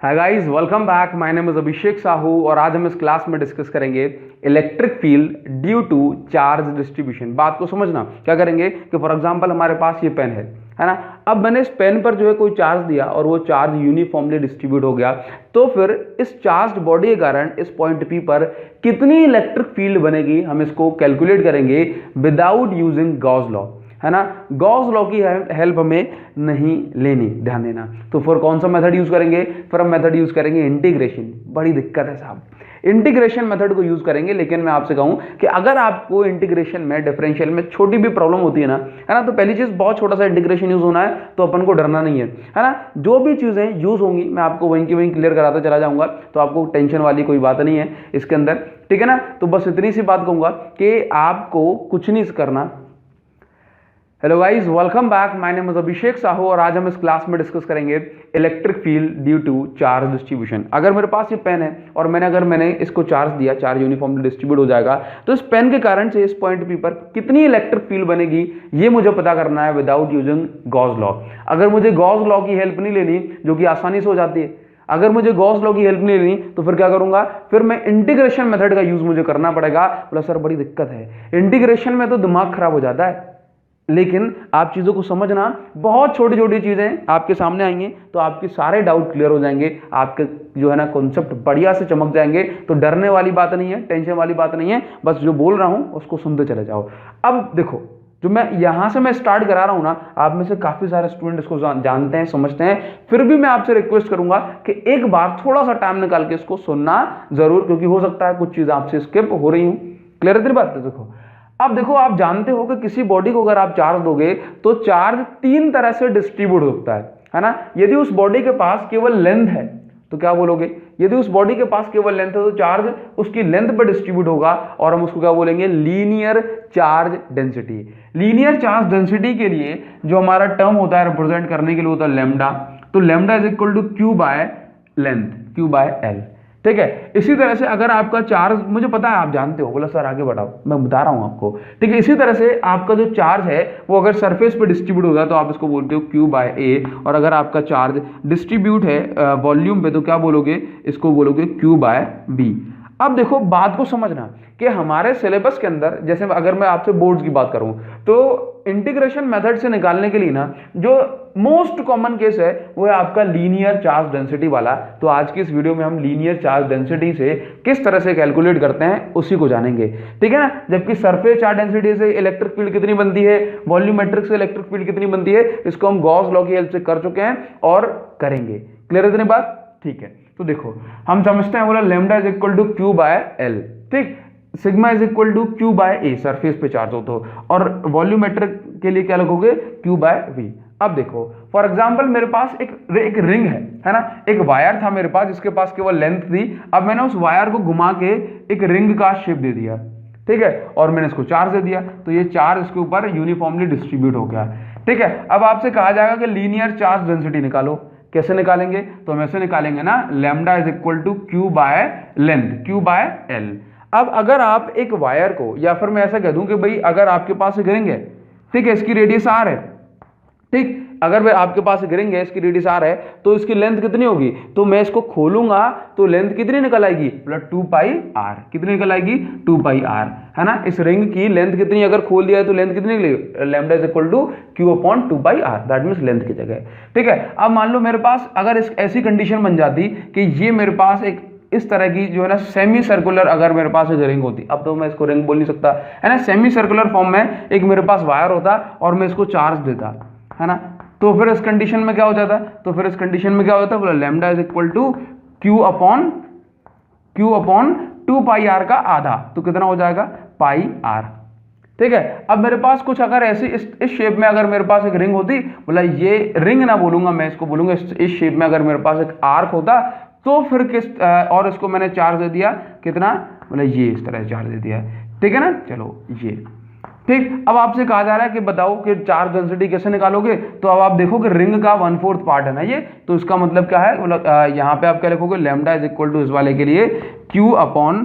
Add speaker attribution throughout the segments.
Speaker 1: Hi guys, welcome back. My name is Abhishek Sahu और आज हम इस क्लास में डिस्कस करेंगे electric field due to charge distribution. बात को समझना, क्या करेंगे कि फॉर एग्जांपल हमारे पास ये पेन है ना। अब मैंने इस पेन पर जो है कोई चार्ज दिया और वो चार्ज यूनिफॉर्मली डिस्ट्रीब्यूट हो गया, तो फिर इस चार्ज बॉडी के कारण इस पॉइंट पी पर कितनी इलेक्ट्रिक फील्ड बनेगी, हम इसको कैलकुलेट करेंगे विदाउट यूजिंग गॉस लॉ, है ना। गॉस लॉ की हेल्प हमें नहीं लेनी, ध्यान देना। तो फिर कौन सा मेथड यूज करेंगे? फिर हम मेथड यूज करेंगे इंटीग्रेशन। बड़ी दिक्कत है साहब, इंटीग्रेशन मेथड को यूज करेंगे। लेकिन मैं आपसे कहूं कि अगर आपको इंटीग्रेशन में, डिफरेंशियल में छोटी भी प्रॉब्लम होती है ना, तो पहली चीज बहुत छोटा सा इंटीग्रेशन यूज होना है, तो अपन को डरना नहीं है ना। जो भी चीजें यूज होंगी मैं आपको वहीं की वहीं क्लियर कराता चला जाऊंगा, तो आपको टेंशन वाली कोई बात नहीं है इसके अंदर, ठीक है ना। तो बस इतनी सी बात कहूंगा कि आपको कुछ नहीं करना। Hello guys, welcome back. My name is Abhishek Sahu और आज हम इस क्लास में डिस्कस करेंगे electric field due to charge distribution. अगर मेरे पास ये पेन है और मैंने इसको चार्ज दिया, चार्ज यूनिफॉर्मली डिस्ट्रीब्यूट हो जाएगा, तो इस पेन के कारण से इस पॉइंट पी पर कितनी इलेक्ट्रिक फील्ड बनेगी ये मुझे पता करना है विदाउट यूजिंग गॉस लॉ। अगर मुझे गॉस लॉ की हेल्प नहीं लेनी, जो कि आसानी से हो जाती है, अगर मुझे गॉस लॉ की हेल्प नहीं लेनी तो फिर क्या करूंगा? फिर मैं इंटीग्रेशन मेथड का यूज मुझे करना पड़ेगा। बोला सर बड़ी दिक्कत है, इंटीग्रेशन में तो दिमाग खराब हो जाता है। लेकिन आप चीज़ों को समझना, बहुत छोटी छोटी चीज़ें आपके सामने आएंगी तो आपके सारे डाउट क्लियर हो जाएंगे, आपके जो है ना कॉन्सेप्ट बढ़िया से चमक जाएंगे। तो डरने वाली बात नहीं है, टेंशन वाली बात नहीं है, बस जो बोल रहा हूं उसको सुनते चले जाओ। अब देखो, जो मैं यहां से स्टार्ट करा रहा हूं ना, आप में से काफ़ी सारे स्टूडेंट इसको जानते हैं, समझते हैं, फिर भी मैं आपसे रिक्वेस्ट करूंगा कि एक बार थोड़ा सा टाइम निकाल के इसको सुनना जरूर, क्योंकि हो सकता है कुछ चीज़ आपसे स्किप हो रही हूँ। क्लियर है तेरी बात? देखो, अब देखो, आप जानते हो कि किसी बॉडी को अगर आप चार्ज दोगे तो चार्ज तीन तरह से डिस्ट्रीब्यूट होता है ना। यदि उस बॉडी के पास केवल लेंथ है तो क्या बोलोगे? यदि उस बॉडी के पास केवल लेंथ है तो चार्ज उसकी लेंथ पर डिस्ट्रीब्यूट होगा और हम उसको क्या बोलेंगे? Linear charge density. Linear charge density के लिए जो हमारा टर्म होता है रिप्रेजेंट करने के लिए होता है लैम्डा। तो lambda is equal to q by length, q by l, ठीक है। इसी तरह से अगर आपका चार्ज, मुझे पता है आप जानते हो, बोला सर आगे बढ़ाओ, मैं बता रहा हूं आपको, ठीक है। इसी तरह से आपका जो चार्ज है वो अगर सरफेस पे डिस्ट्रीब्यूट होगा तो आप इसको बोलते हो क्यू बाय ए, और अगर आपका चार्ज डिस्ट्रीब्यूट है वॉल्यूम पे तो क्या बोलोगे? इसको बोलोगे क्यू बाय बी। अब देखो, बात को समझना कि हमारे सिलेबस के अंदर, जैसे अगर मैं आपसे बोर्ड्स की बात करूं तो इंटीग्रेशन मेथड से निकालने के लिए ना जो मोस्ट कॉमन केस है वो है आपका लीनियर चार्ज डेंसिटी वाला। तो आज की इस वीडियो में हम लीनियर चार्ज डेंसिटी से किस तरह से कैलकुलेट करते हैं उसी को जानेंगे, ठीक है ना। जबकि सरफेस चार्ज डेंसिटी से इलेक्ट्रिक फील्ड कितनी बनती है, वॉल्यूमेट्रिक से इलेक्ट्रिक फील्ड कितनी बनती है, इसको हम गॉस लॉ की हेल्प से कर चुके हैं और करेंगे। क्लियर है इतनी बात? ठीक है। तो देखो, हम समझते हैं, बोला lambda is equal to q by l, ठीक। Sigma is equal to q by a, surface पे चार्ज हो तो, और वॉल्यूमेट्रिक के लिए क्या लिखोगे? Q by v. अब देखो, फॉर एग्जांपल मेरे पास एक रिंग है ना, एक वायर था मेरे पास जिसके पास केवल लेंथ थी। अब मैंने उस वायर को घुमा के एक रिंग का शेप दे दिया, ठीक है, और मैंने इसको चार्ज दे दिया, तो ये चार्ज इसके ऊपर यूनिफॉर्मली डिस्ट्रीब्यूट हो गया, ठीक है। अब आपसे कहा जाएगा कि लीनियर चार्ज डेंसिटी निकालो। कैसे निकालेंगे? तो हम ऐसे निकालेंगे ना, lambda is equal to q by length, q by l. अब अगर आप एक वायर को, या फिर मैं ऐसा कह दूं कि भाई अगर आपके पास एक रिंग है, ठीक है, इसकी रेडियस आर है, ठीक, अगर आपके पास एक रिंग है, इसकी रेडियस आर है, तो इसकी लेंथ कितनी होगी? तो मैं इसको खोलूंगा तो लेंथ कितनी निकल आएगी? मतलब 2 पाई आर। कितनी निकल आएगी? 2 पाई आर, है ना। इस रिंग की लेंथ कितनी, अगर खोल दिया है तो लेंथ कितनी निकलेगी? Lambda is equal to q upon 2 pi r, that means length की जगह, ठीक है। अब मान लो मेरे पास अगर ऐसी कंडीशन बन जाती कि ये मेरे पास एक इस तरह की जो है ना सेमी सर्कुलर, अगर मेरे पास एक रिंग होती, अब तो मैं इसको रिंग बोल नहीं सकता, है ना, सेमी सर्कुलर फॉर्म में एक मेरे पास वायर होता और मैं इसको चार्ज देता, है ना, तो फिर इस कंडीशन में क्या हो जाता? तो फिर इस कंडीशन में क्या होता? बोला lambda is equal to q upon 2 pi r का आधा, तो कितना हो जाएगा? पाई आर, ठीक है। अब मेरे पास कुछ अगर ऐसी इस शेप में अगर मेरे पास एक रिंग होती, बोला ये रिंग ना बोलूंगा मैं, इसको बोलूंगा इस शेप में अगर मेरे पास एक आर्क होता, तो फिर किस और इसको मैंने चार्ज दे दिया कितना? बोला ये इस तरह चार्ज दे दिया, ठीक है ना। चलो ये ठीक। अब आपसे कहा जा रहा है कि बताओ कि चार्ज डेंसिटी कैसे निकालोगे? तो अब आप देखो कि रिंग का 1/4 पार्ट है ना ये, तो इसका मतलब क्या है? मतलब यहाँ पे आप क्या लिखोगे? लैम्डा इज इक्वल टू इस वाले के लिए क्यू अपॉन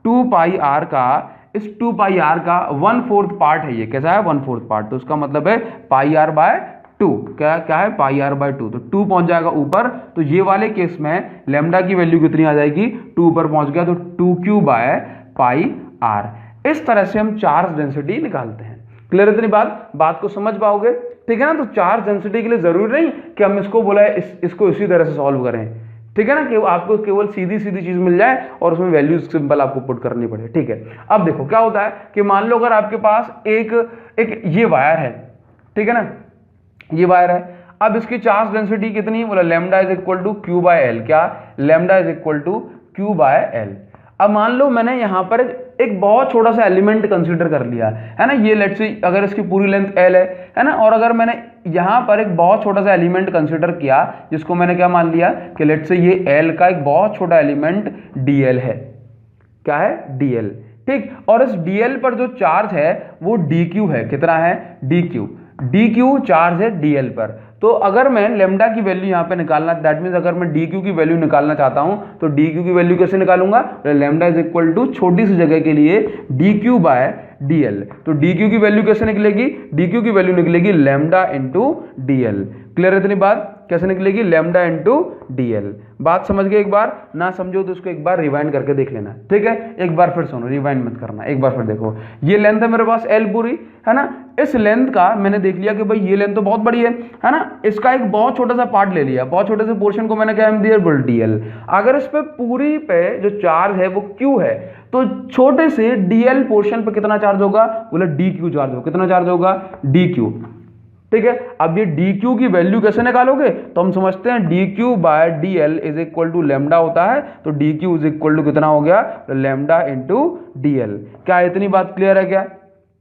Speaker 1: 2 पाई आर का, इस 2 पाई आर का 1/4 पार्ट है ये, कैसा है? 1/4 पार्ट, तो इसका मतलब है पाई आर बाय 2, क्या क्या है पाई आर बाई 2, तो 2 पहुंच जाएगा ऊपर, तो ये वाले केस में लेमडा की वैल्यू कितनी आ जाएगी, 2 ऊपर पहुंच गया तो 2q बाय पाई आर। इस तरह से हम चार्ज डेंसिटी निकालते हैं। क्लियर है इतनी बात को समझ पाओगे, ठीक है ना। तो चार्ज डेंसिटी के लिए जरूरी नहीं कि हम इसको बोला है इसको इसी तरह से सॉल्व करें, ठीक है ना, कि आपको केवल सीधी चीज मिल जाए और उसमें वैल्यूज सिंपल आपको पुट करनी पड़े, ठीक है। अब देखो क्या होता है कि मान लो अगर आपके पास एक ये वायर है, ठीक है ना, ये वायर है, अब इसकी चार्ज डेंसिटी कितनी, बोला lambda is equal to q by l, क्या lambda is equal to q by l. अब मान लो मैंने यहां पर एक बहुत छोटा सा एलिमेंट कंसीडर कर लिया है ना, ये लेट्स से अगर इसकी पूरी लेंथ एल है ना, और अगर मैंने यहां पर एक बहुत छोटा सा एलिमेंट कंसीडर किया जिसको मैंने क्या मान लिया कि लेट्स से ये एल का एक बहुत छोटा एलिमेंट डीएल है, क्या है डीएल, ठीक। और इस डीएल पर जो चार्ज है वो डीक्यू है, कितना है डीक्यू चार्ज है डीएल पर। तो अगर मैं लेमडा की वैल्यू यहां पे निकालना, दैट मींस अगर मैं डीक्यू की वैल्यू निकालना चाहता हूं तो डीक्यू की वैल्यू कैसे निकालूंगा, लेमडा इज इक्वल टू छोटी सी जगह के लिए डीक्यू बाय डीएल। तो डीक्यू की वैल्यू कैसे निकलेगी, डीक्यू की वैल्यू निकलेगी लेमडा इंटू डीएल। क्लियर है इतनी बात, कैसे निकलेगी लेमडा इंटू डीएल। बात समझ गए, एक बार ना समझो तो इसको एक बार रिवाइंड करके देख लेना, ठीक है। एक बार फिर सुनो, रिवाइंड मत करना, एक बार फिर देखो, ये लेंथ है मेरे पास एल पूरी, है ना। इस लेंथ का मैंने देख लिया कि भाई ये लेंथ तो बहुत बड़ी है ना, इसका एक बहुत छोटा सा पार्ट ले लिया, बहुत छोटे से पोर्शन को मैंने क्या दिया बोल डीएल। अगर इस पे पूरी पे जो चार्ज है वो क्यू है, तो छोटे से डीएल पोर्शन पे कितना चार्ज होगा, बोला डी क्यू चार्ज होगा, कितना चार्ज होगा डी क्यू, ठीक है। अब ये डी क्यू की वैल्यू कैसे निकालोगे, तो हम समझते हैं D q by d l is equal to lambda होता है, तो d Q is equal to कितना हो गया लेमडा इंटू डी एल। क्या इतनी बात क्लियर है क्या,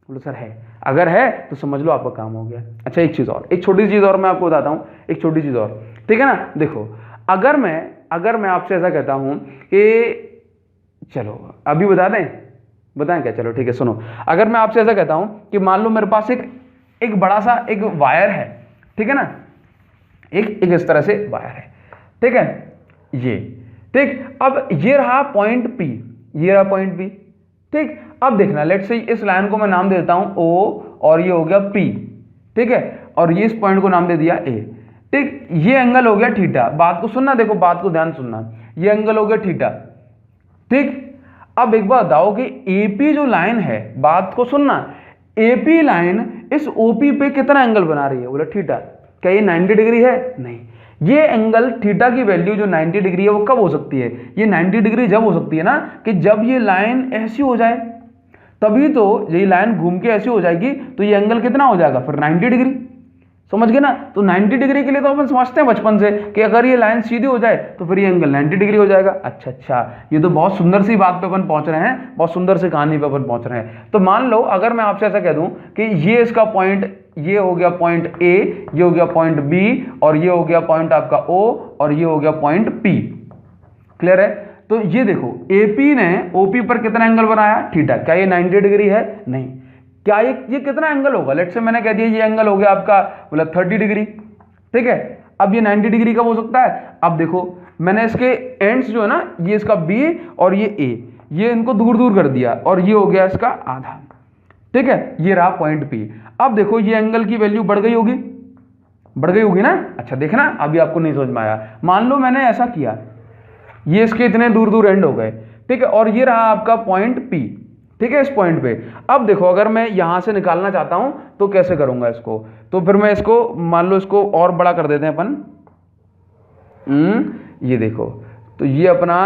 Speaker 1: बोलो सर है, अगर है तो समझ लो आपका काम हो गया। अच्छा एक चीज और, एक छोटी चीज और मैं आपको बताता हूं, एक छोटी चीज और, ठीक है ना। देखो अगर मैं आपसे ऐसा कहता हूं कि चलो अभी बताएं क्या, चलो ठीक है सुनो, अगर मैं आपसे ऐसा कहता हूं कि मान लो मेरे पास एक बड़ा सा एक वायर है, ठीक है ना, एक इस तरह से वायर है, ठीक है, ये ठीक। अब ये रहा पॉइंट पी, ये रहा पॉइंट पी, ठीक। अब देखना लेट्स से इस लाइन को मैं नाम दे देता हूं ओ, और ये हो गया पी, ठीक है, और ये इस पॉइंट को नाम दे दिया ए, ठीक। ये एंगल हो गया थीटा, बात को सुनना, देखो बात को ध्यान सुनना, ये एंगल हो गया थीटा, ठीक। अब एक बात बताओ कि एपी जो लाइन है, बात को सुनना, एपी लाइन इस ओपी पे कितना एंगल बना रही है, बोला थीटा। क्या ये 90 डिग्री है, नहीं। ये एंगल थीटा की वैल्यू जो 90 डिग्री है वो कब हो सकती है, ये 90 डिग्री जब हो सकती है ना कि जब ये लाइन ऐसी हो जाए, तभी तो ये लाइन घूम के ऐसी हो जाएगी, तो ये एंगल कितना हो जाएगा फिर 90 डिग्री, समझ गए ना। तो 90 डिग्री के लिए तो अपन समझते हैं बचपन से कि अगर ये लाइन सीधी हो जाए तो फिर ये एंगल 90 डिग्री हो जाएगा। अच्छा, ये तो बहुत सुंदर सी बात पे अपन पहुंच रहे हैं, बहुत सुंदर सी कहानी पे अपन पहुंच रहे हैं। तो मान लो अगर मैं आपसे ऐसा कह दूं कि ये इसका पॉइंट, ये हो गया पॉइंट ए, ये हो गया पॉइंट बी, और ये हो गया पॉइंट आपका ओ, और ये हो गया पॉइंट पी। क्लियर है। तो ये देखो एपी ने ओपी पर कितना एंगल बनाया, थीटा। क्या ये 90 डिग्री है, नहीं। क्या ये कितना एंगल होगा, लेट्स से मैंने कह दिया ये एंगल हो गया आपका बोला 30 डिग्री, ठीक है। अब ये 90 डिग्री कब हो सकता है, अब देखो मैंने इसके एंड्स जो है ना, ये इसका बी और ये ए, ये इनको दूर दूर कर दिया, और ये हो गया इसका आधा, ठीक है। ये रहा पॉइंट पी। अब देखो ये एंगल की वैल्यू बढ़ गई होगी ना। अच्छा देखना, अभी आपको नहीं समझ में आया। मान लो मैंने ऐसा किया, ये इसके इतने दूर दूर एंड हो गए, ठीक है, और ये रहा आपका पॉइंट पी, ठीक है, इस पॉइंट पे। अब देखो अगर मैं यहां से निकालना चाहता हूं तो कैसे करूंगा इसको, तो फिर मैं इसको मान लो इसको और बड़ा कर देते हैं अपन, ये देखो, तो ये अपना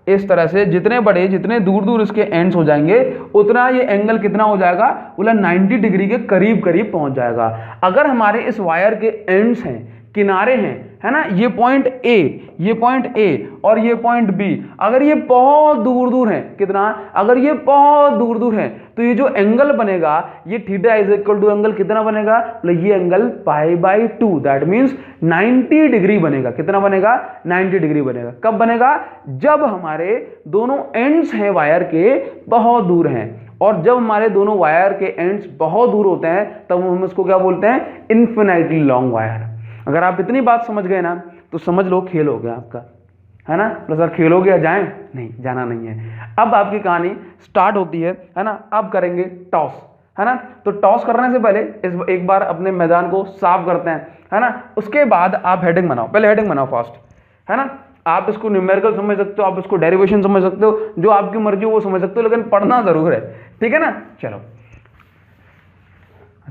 Speaker 1: इस तरह से जितने दूर दूर इसके एंड्स हो जाएंगे उतना ये एंगल कितना हो जाएगा, बोला 90 डिग्री के करीब पहुंच जाएगा। अगर हमारे इस वायर के एंड्स हैं, किनारे हैं, है ना, ये पॉइंट ए और ये पॉइंट बी, अगर ये बहुत दूर दूर है, कितना, अगर ये बहुत दूर दूर है, तो ये जो एंगल बनेगा ये theta is equal to angle कितना बनेगा, ये angle pi by 2, that means 90 degree बनेगा। कितना बनेगा, 90 डिग्री बनेगा। कब बनेगा, जब हमारे दोनों एंड्स हैं वायर के बहुत दूर हैं, और जब हमारे दोनों वायर के एंड्स बहुत दूर होते हैं तब हम इसको क्या बोलते हैं, इन्फिनाइटली लॉन्ग वायर। अगर आप इतनी बात समझ गए ना तो समझ लो खेल हो गया आपका, है ना। तो सर खेलोगे या जाएं, नहीं जाना नहीं है। अब आपकी कहानी स्टार्ट होती है ना। अब करेंगे टॉस, है ना। तो टॉस करने से पहले एक बार अपने मैदान को साफ करते हैं, है ना। उसके बाद आप हेडिंग बनाओ, पहले हेडिंग बनाओ फास्ट, है ना। आप इसको न्यूमेरिकल समझ सकते हो, आप इसको डेरिवेशन समझ सकते हो, जो आपकी मर्जी हो वो समझ सकते हो, लेकिन पढ़ना जरूर है, ठीक है ना। चलो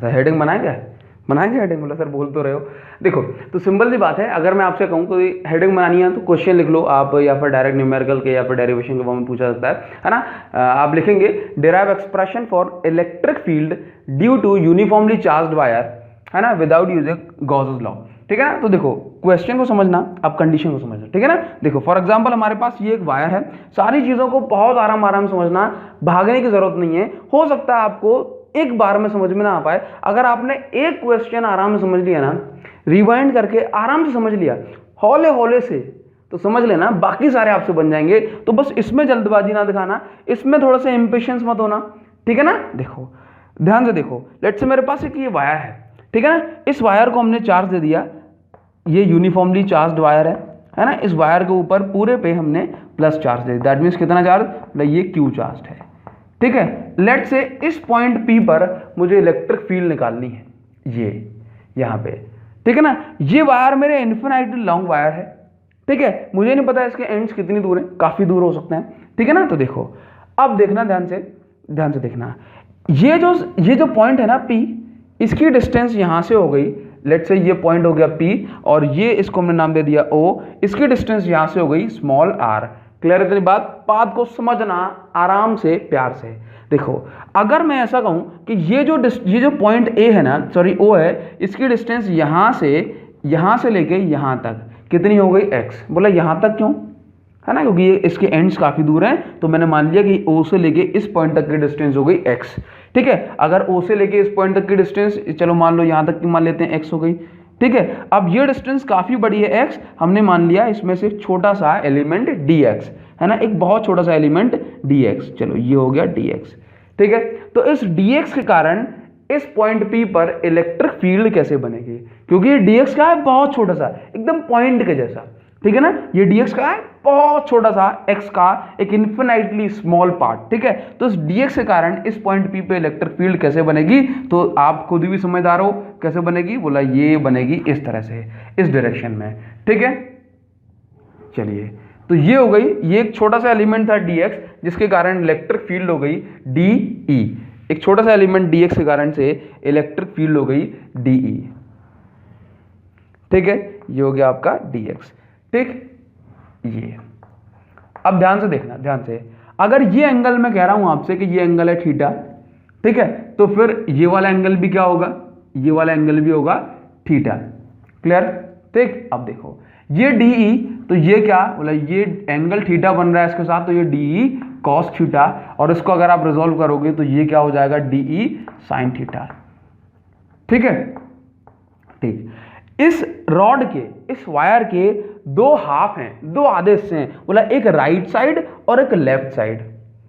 Speaker 1: हेडिंग बनाएंगे हेडिंग, बोला सर बोल तो रहे हो। देखो तो सिंपल सी बात है, अगर मैं आपसे कहूँ कोई हेडिंग बनानी है तो क्वेश्चन लिख लो आप, या फिर डायरेक्ट न्यूमेरिकल के या फिर डेरिवेशन के बारे में पूछा जाता है ना। आप लिखेंगे derive expression for electric field due to uniformly charged wire, है ना, विदाउट यूजिंग गॉसेस लॉ, ठीक है ना। तो देखो क्वेश्चन को समझना, आप कंडीशन को समझना, ठीक है ना। देखो फॉर एग्जांपल हमारे पास ये एक वायर है, सारी चीज़ों को बहुत आराम समझना, भागने की जरूरत नहीं है। हो सकता है आपको एक बार में समझ में ना आ पाए, अगर आपने एक क्वेश्चन आराम से समझ लिया ना, रिवाइंड करके आराम से समझ लिया हौले से, तो समझ लेना बाकी सारे आपसे बन जाएंगे। तो बस इसमें जल्दबाजी ना दिखाना, इसमें थोड़ा सा इम्पेशंस मत होना, ठीक है ना। देखो ध्यान से देखो, लेट्स से मेरे पास एक ये वायर है, ठीक है ना। इस वायर को हमने चार्ज दे दिया, ये यूनिफॉर्मली चार्ज वायर है ना। इस वायर के ऊपर पूरे पे हमने प्लस चार्ज दे दिया, दैट मीन्स कितना चार्ज, मतलब ये क्यू चार्ज है, ठीक है। लेट से इस पॉइंट P पर मुझे इलेक्ट्रिक फील्ड निकालनी है, ये यहाँ पे, ठीक है ना। ये वायर मेरे इन्फिनाइटली लॉन्ग वायर है, ठीक है। मुझे नहीं पता इसके एंड्स कितनी दूर है, काफी दूर हो सकते हैं, ठीक है ना। तो देखो अब देखना ध्यान से देखना, ये जो पॉइंट है ना P, इसकी डिस्टेंस यहां से हो गई, लेट से ये पॉइंट हो गया P, और ये इसको हमने नाम दे दिया O, इसकी डिस्टेंस यहां से हो गई स्मॉल r। क्लियर है इतनी बात को समझना आराम से, प्यार से। देखो अगर मैं ऐसा कहूं कि ये जो पॉइंट A है ना, सॉरी O है, इसकी डिस्टेंस यहां से लेके यहां तक कितनी हो गई x। बोला यहां तक क्यों, है ना, क्योंकि ये इसके एंड्स काफी दूर हैं, तो मैंने मान लिया कि O से लेके इस पॉइंट तक की डिस्टेंस हो गई x, ठीक है। अगर O से लेके इस पॉइंट तक की डिस्टेंस, चलो मान लो यहां तक की मान लेते हैं x हो गई, ठीक है। अब ये डिस्टेंस काफी बड़ी है x, हमने मान लिया इसमें से छोटा सा एलिमेंट dx, है ना, एक बहुत छोटा सा एलिमेंट dx, चलो ये हो गया dx, ठीक है। तो इस dx के कारण इस पॉइंट P पर इलेक्ट्रिक फील्ड कैसे बनेगी, क्योंकि ये dx का है बहुत छोटा सा, एकदम पॉइंट के जैसा, ठीक है ना। ये dx का है बहुत छोटा सा, x का एक इन्फिनाइटली स्मॉल पार्ट, ठीक है। तो इस dx के कारण इस पॉइंट P पे इलेक्ट्रिक फील्ड कैसे बनेगी, तो आप खुद भी समझदार हो कैसे बनेगी, बोला ये बनेगी इस तरह से, इस डायरेक्शन में, ठीक है। चलिए तो ये हो गई, ये एक छोटा सा एलिमेंट था dx, जिसके कारण इलेक्ट्रिक फील्ड हो गई de, एक छोटा सा एलिमेंट dx के कारण से इलेक्ट्रिक फील्ड हो गई de, ठीक है। ये हो गया आपका dx, ठीक। ये अब ध्यान से देखना, ध्यान से, अगर ये एंगल मैं कह रहा हूं आपसे कि ये एंगल है थीटा, ठीक है, तो फिर ये वाला एंगल भी क्या होगा, ये वाला एंगल भी होगा थीटा, क्लियर, ठीक। अब देखो ये DE, तो ये क्या बोला, ये एंगल थीटा बन रहा है इसके साथ, तो ये DE cos थीटा, और इसको अगर आप रिजोल्व करोगे तो ये क्या हो जाएगा DE sin थीटा, ठीक है, ठीक। इस रॉड के, इस वायर के दो हाफ हैं, दो आधे हिस्से हैं, बोला एक राइट साइड और एक लेफ्ट साइड,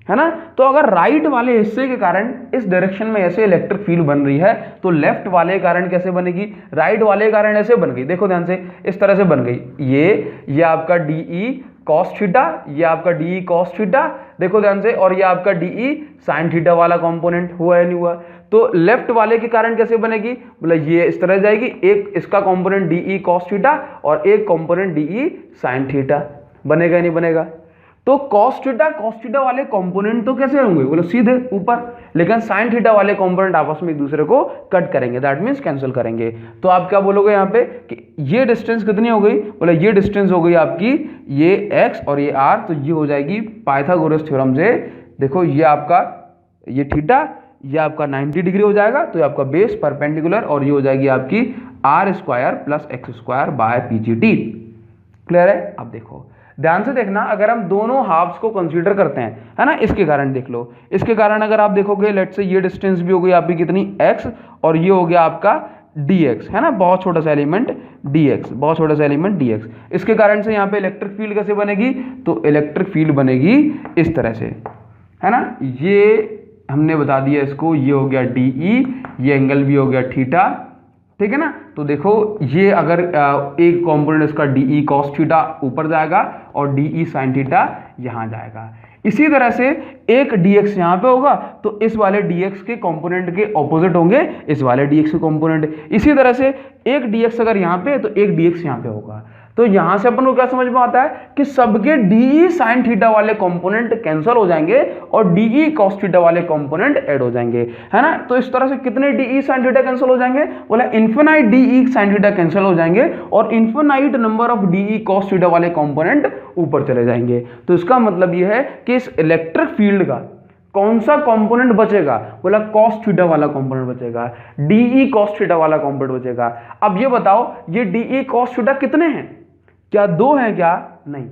Speaker 1: है ना। तो अगर राइट वाले हिस्से के कारण इस डायरेक्शन में ऐसे इलेक्ट्रिक फील्ड बन रही है, तो लेफ्ट वाले के कारण कैसे बनेगी, राइट वाले के कारण ऐसे बन गई, देखो ध्यान से, इस तरह से बन गई, ये आपका DE cos थीटा, ये आपका DE cos थीटा, देखो ध्यान से, और ये आपका DE sin थीटा वाला कंपोनेंट हुआ है नहीं हुआ। तो लेफ्ट वाले के कारण कैसे बनेगी, बोला ये इस तरह जाएगी, एक इसका कंपोनेंट DE cos थीटा और एक कंपोनेंट DE sin थीटा, बनेगा नहीं बनेगा। तो cos थीटा वाले कंपोनेंट तो कैसे होंगे, बोलो सीधे ऊपर, लेकिन sin थीटा वाले कंपोनेंट आपस में एक दूसरे को कट करेंगे, दैट मीन्स कैंसिल करेंगे। तो आप क्या बोलोगे यहाँ पे कि ये डिस्टेंस कितनी हो गई, बोले ये डिस्टेंस हो गई आपकी, ये x और ये r, तो ये हो जाएगी पाइथागोरस थ्योरम से, देखो ये आपका ये थीटा, ये आपका 90 डिग्री हो जाएगा, तो ये आपका बेस परपेंडिकुलर, और ये हो जाएगी आपकी r² plus x² bye PGT, clear है। अब देखो ध्यान से देखना, अगर हम दोनों हाफ्स को कंसीडर करते हैं, है ना, इसके कारण देख लो, इसके कारण अगर आप देखोगे, लेट्स से ये डिस्टेंस भी हो गई आपकी कितनी x, और ये हो गया आपका dx, है ना, बहुत छोटा सा एलिमेंट dx, बहुत छोटा सा एलिमेंट dx, इसके कारण से यहाँ पे इलेक्ट्रिक फील्ड कैसे बनेगी, तो इलेक्ट्रिक फील्ड बनेगी इस तरह से, है ना। ये हमने बता दिया इसको, ये हो गया DE, ये एंगल भी हो गया थीटा, ठीक है ना। तो देखो ये अगर एक कंपोनेंट इसका DE cos थीटा ऊपर जाएगा और DE sin थीटा यहाँ जाएगा, इसी तरह से एक dx यहाँ पे होगा तो इस वाले dx के कंपोनेंट के ऑपोजिट होंगे इस वाले dx के कंपोनेंट। इसी तरह से एक dx अगर यहाँ पे है तो एक dx यहाँ पे होगा। तो यहां से अपन को क्या समझ में आता है कि सबके डी साइन थीटा वाले कंपोनेंट कैंसिल हो जाएंगे और डी कॉस थीटा वाले कंपोनेंट ऐड हो जाएंगे, है ना। तो इस तरह से कितने डी साइन थीटा कैंसिल हो जाएंगे, बोला infinite D sine theta cancel हो जाएंगे और infinite number of D cos theta वाले कंपोनेंट ऊपर चले जाएंगे। तो इसका मतलब यह है कि इस इलेक्ट्रिक फील्ड का कौन सा कंपोनेंट बचेगा, बोला कॉस थीटा वाला कंपोनेंट बचेगा, डीई कॉस थीटा वाला कंपोनेंट बचेगा। अब ये बताओ ये डीई कॉस थीटा कितने हैं, क्या दो हैं क्या, नहीं,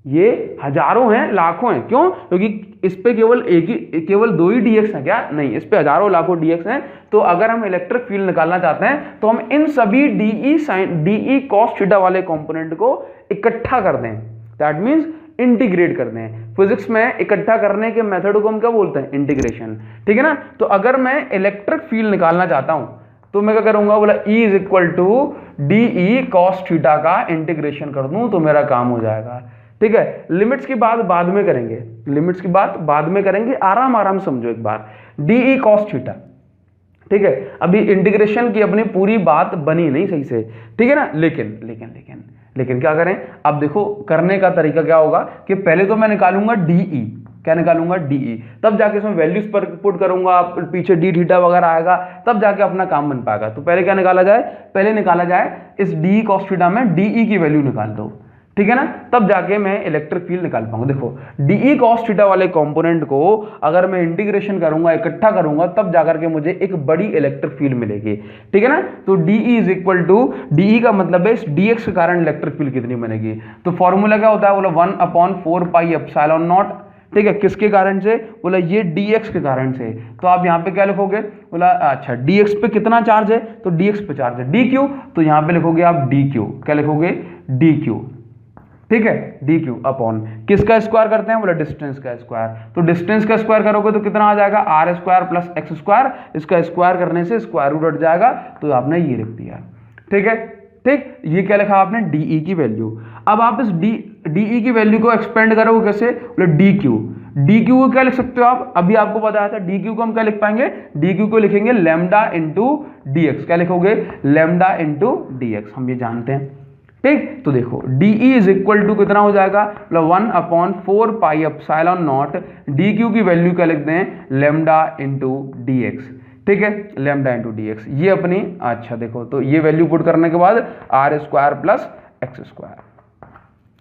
Speaker 1: ये हजारों हैं लाखों हैं। क्यों, क्योंकि इस पे केवल दो ही डीएक्स हैं क्या, नहीं, इस पे हजारों लाखों डीएक्स हैं। तो अगर हम इलेक्ट्रिक फील्ड निकालना चाहते हैं तो हम इन सभी डीई कॉस थीटा वाले कंपोनेंट को इकट्ठा कर दें, दैट मींस इंटीग्रेट कर दें। फिजिक्स में इकट्ठा करने के मेथड को हम क्या बोलते हैं, इंटीग्रेशन, ठीक है ना। तो अगर मैं इलेक्ट्रिक फील्ड निकालना चाहता हूं तो मैं क्या करूंगा, बोला E is equal to d cos theta का इंटीग्रेशन कर दूं तो मेरा काम हो जाएगा, ठीक है। लिमिट्स की बात बाद में करेंगे, लिमिट्स की बात बाद में करेंगे, आराम आराम समझो एक बार, डी कॉस थीटा, ठीक है। अभी इंटीग्रेशन की अपनी पूरी बात बनी नहीं सही से, ठीक है ना। लेकिन लेकिन लेकिन लेकिन क्या करें, अब देखो करने का तरीका क्या होगा कि पहले तो मैं निकालूंगा डीई, क्या निकालूंगा डीई, तब जाके इसमें वैल्यूज पर पुट करूंगा, पीछे डी थीटा वगैरह आएगा, तब जाके अपना काम बन पाएगा। तो पहले क्या निकाला जाए, पहले निकाला जाए इस डी कॉस थीटा में डीई की वैल्यू निकाल दो, ठीक है ना, तब जाके मैं इलेक्ट्रिक फील्ड निकाल पाऊंगा। देखो डीई कॉस थीटा वाले कंपोनेंट को अगर मैं इंटीग्रेशन करूंगा, इकट्ठा करूंगा, तब जाकर के मुझे एक बड़ी इलेक्ट्रिक फील्ड मिलेगी, ठीक है ना। तो DE is equal to, DE का मतलब है इस डीएक्स के कारण इलेक्ट्रिक फील्ड कितनी बनेगी। तो फॉर्मूला क्या होता है, बोला 1/4 पाई एप्सिलॉन नॉट, ठीक है, किसके कारण से, बोला ये dx के कारण से। तो आप यहाँ पे क्या लिखोगे, बोला अच्छा dx पे कितना चार्ज है, तो dx पे चार्ज है dq, तो यहाँ पे लिखोगे आप dq, क्या लिखोगे dq, ठीक है, dq अपॉन किसका स्क्वायर करते हैं, बोला डिस्टेंस का स्क्वायर। तो डिस्टेंस का स्क्वायर करोगे तो कितना आ जाएगा, r square plus x square, इसका स्क्वायर करने से स्क्वायर रूट हट जाएगा, तो आपने ये लिख दिया, ठीक है, ठीक। ये क्या लिखा आपने, डीई की वैल्यू। अब आप इस डीई की वैल्यू को एक्सपेंड करोगे कैसे, बोले डीक्यू, डीक्यू को क्या लिख सकते हो आप, अभी आपको बताया था डीक्यू को हम क्या लिख पाएंगे, डीक्यू को लिखेंगे लैम्डा इंटू डीएक्स, क्या लिखोगे, लैम्डा इंटू डीएक्स, हम ये जानते हैं, ठीक। तो देखो डीई इज इक्वल टू कितना हो जाएगा, 1/4 पाई एप्सिलॉन नॉट, डीक्यू की वैल्यू क्या लिखते हैं, लैम्डा इंटू डीएक्स, ठीक है, लैम्डा इंटू डीएक्स, ये अपनी, अच्छा देखो तो ये वैल्यू पुट करने के बाद r square plus x square,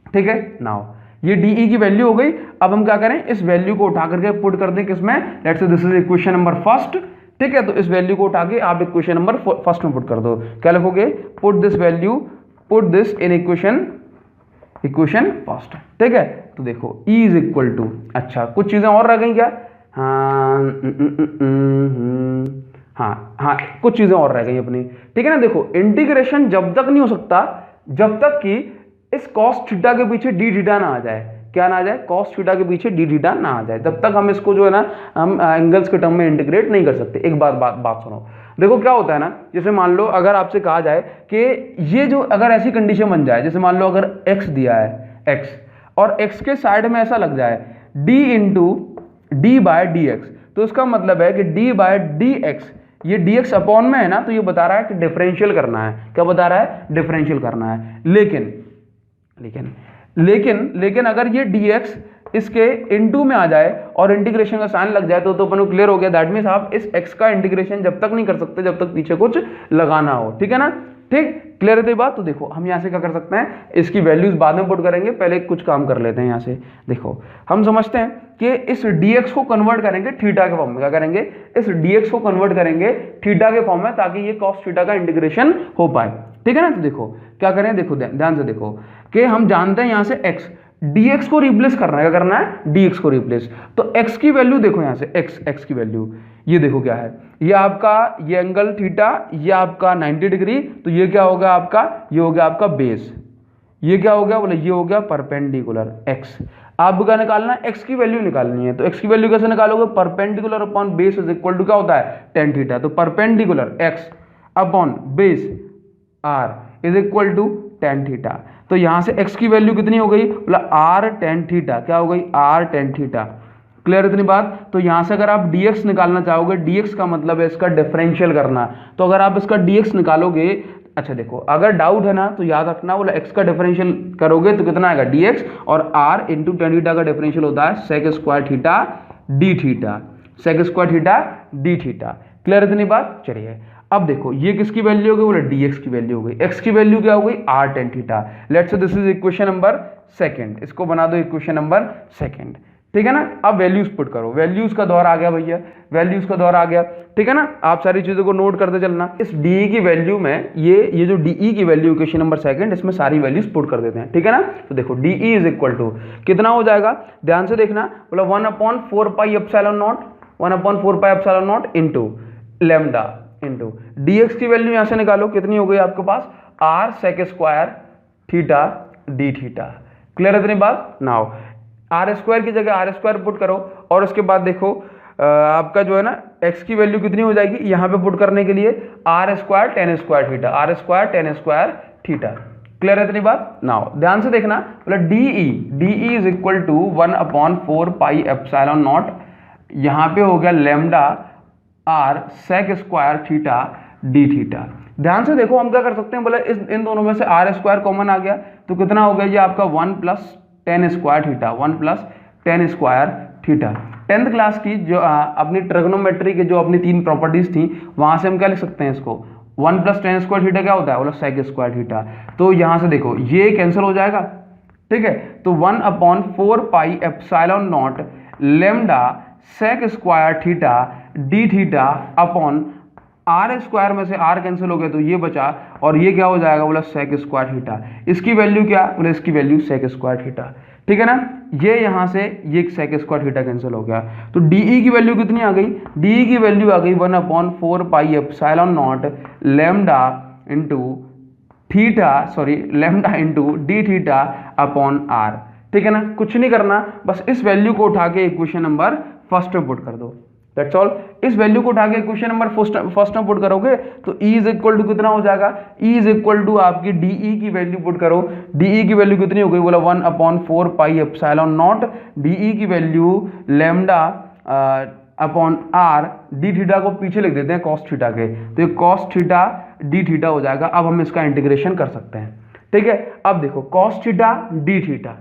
Speaker 1: ठीक है। नाउ ये डीई की वैल्यू हो गई। अब हम क्या करें, इस वैल्यू को उठा करके पुट कर दें किसमें, let's say this is equation number first, ठीक है। तो इस वैल्यू को उठा के आप इक्वेशन नंबर फर्स्ट में पुट कर दो, क्या लिखोगे, put this value, put this in equation first, ठीक है। तो देखो E इज इक्वल टू, अच्छा कुछ चीजें और रह गई क्या, हाँ कुछ चीजें और रह गई अपनी, ठीक है ना। देखो इंटीग्रेशन जब तक नहीं हो सकता जब तक कि इस कॉस थीटा के पीछे डी थीटा ना आ जाए, क्या ना आ जाए, कॉस थीटा के पीछे डी थीटा ना आ जाए, तब तक हम इसको जो है ना हम एंगल्स के टर्म में इंटीग्रेट नहीं कर सकते। एक बात सुनो, देखो क्या होता है ना, जैसे मान लो अगर आपसे कहा जाए कि ये जो अगर ऐसी कंडीशन बन जाए, जैसे मान लो अगर x दिया है, x और x के साइड में ऐसा लग जाए d into d by d x, तो इसका मतलब है कि d बाय डी एक्स, ये dx अपॉन में है ना, तो ये बता रहा है कि डिफरेंशियल करना है, क्या बता रहा है, डिफरेंशियल करना है। लेकिन लेकिन लेकिन लेकिन अगर ये dx इसके इनटू में आ जाए और इंटीग्रेशन का साइन लग जाए तो अपन को क्लियर हो गया, दैट मींस आप इस x का इंटीग्रेशन जब तक नहीं कर सकते जब तक पीछे कुछ लगाना हो, ठीक है ना, ठीक, क्लियर है बात। तो देखो हम यहाँ से क्या कर सकते हैं, इसकी वैल्यूज बाद में पुट करेंगे, पहले कुछ काम कर लेते हैं। यहाँ से देखो हम समझते हैं कि इस dx को कन्वर्ट करेंगे थीटा के फॉर्म में, क्या करेंगे, इस dx को कन्वर्ट करेंगे थीटा के फॉर्म में, ताकि ये कॉस थीटा का इंटीग्रेशन हो पाए, ठीक है ना। तो देखो क्या करें, देखो ध्यान से देखो कि हम जानते हैं यहाँ से x, dx को रिप्लेस करना है, क्या करना है, dx को रिप्लेस। तो x की वैल्यू देखो यहाँ से, x की वैल्यू ये देखो क्या है, ये आपका ये एंगल थीटा, ये आपका 90 डिग्री, तो ये क्या होगा आपका, ये हो गया आपका बेस, ये क्या हो गया, बोले ये हो गया परपेंडिकुलर x। आपको क्या निकालना है, x की वैल्यू निकालनी है। तो x की वैल्यू कैसे निकालोगे, perpendicular upon base is equal to क्या होता है, tan थीटा। तो perpendicular x upon base r is equal to tan theta. तो यहाँ से x की वैल्यू कितनी हो गई, बोला r टेन थीटा, क्या हो गई r टेन थीटा। क्लियर इतनी बात। तो यहाँ से अगर आप dx निकालना चाहोगे, dx का मतलब है इसका डिफरेंशियल करना, तो अगर आप इसका dx निकालोगे, अच्छा देखो अगर डाउट है ना तो याद रखना, बोला x का डिफरेंशियल करोगे तो कितना आएगा dx, और r इंटू टेन थीटा का डिफरेंशियल होता है sec square theta d theta, sec square theta d theta. Clear इतनी बात। चलिए अब देखो ये किसकी वैल्यू हो गई, बोला dx की वैल्यू हो गई, x की वैल्यू क्या हो गई r tan theta. Let's say this is equation number second, इसको बना दो इक्वेशन नंबर सेकंड, ठीक है ना। अब वैल्यूज पुट करो, वैल्यूज का दौर आ गया भैया, वैल्यूज का दौर आ गया, ठीक है ना। आप सारी चीजों को नोट करते चलना। इस डी की वैल्यू में ये जो डी की वैल्यू इक्वेशन नंबर सेकंड, इसमें सारी वैल्यूज पुट कर देते हैं, ठीक है ना। तो देखो डी इज इक्वल टू कितना हो जाएगा, ध्यान से देखना, बोला 1/4 epsilon naught, 1/4 epsilon naught into lambda into dx की वैल्यू यहां से निकालो, कितनी हो गई आपके पास r sec square theta d theta. Clear है इतनी बात। नाउ आर स्क्वायर की जगह आर स्क्वायर पुट करो, और उसके बाद देखो आपका जो है ना x की वैल्यू कितनी हो जाएगी, यहां पे पुट करने के लिए r square tan square theta, r square tan square theta. Clear है इतनी बात। नाउ ध्यान से देखना, मतलब d is equal to 1/4 pi epsilon naught, यहां पे हो गया lambda r sec square theta d theta. ध्यान से देखो हम क्या कर सकते हैं, बोला इन दोनों में से r स्क्वायर कॉमन आ गया तो कितना हो गया ये आपका 1 + ten square theta, 1 + ten square theta. 10th class की जो अपनी ट्रिग्नोमेट्री के जो अपनी 3 प्रॉपर्टीज थी, वहां से हम क्या लिख सकते हैं इसको, 1 + टेन स्क्वायर थीटा क्या होता है, बोला सेक स्क्वायर थीटा। तो यहां से देखो ये कैंसिल हो जाएगा, ठीक है। तो 1/4 pi epsilon naught lambda sec square theta d theta upon are square में से आर कैंसिल हो गया तो ये बचा, और ये क्या हो जाएगा, बोला सेक स्क्वायर थीटा। इसकी वैल्यू क्या, बोला इसकी वैल्यू सेक स्क्वायर थीटा, ठीक है ना। ये यहां से ये सेक स्क्वायर थीटा कैंसिल हो गया, तो डी की वैल्यू कितनी आ गई, डी की वैल्यू आ गई 1/4 pi epsilon naught lambda into theta, sorry lambda into d theta upon r, ठीक है ना। कुछ नहीं करना, बस इस वैल्यू को उठा के इक्वेशन नंबर फर्स्ट में पुट कर दो, दैट्स ऑल। इस वैल्यू को उठा के इक्वेशन नंबर फर्स्ट में पुट करोगे तो E इज इक्वल टू कितना हो जाएगा, E इज इक्वल टू आपकी DE की वैल्यू पुट करो, DE की वैल्यू कितनी हो गई, बोला 1/4 पाई एप्सिलॉन नॉट, DE की value lambda upon r, d theta को पीछे लिख देते हैं कॉस थीटा के, तो ये कॉस थीटा डी थीटा हो जाएगा। अब हम इसका इंटीग्रेशन कर सकते हैं, ठीक है। अब देखो कॉस थीटा डी थीटा,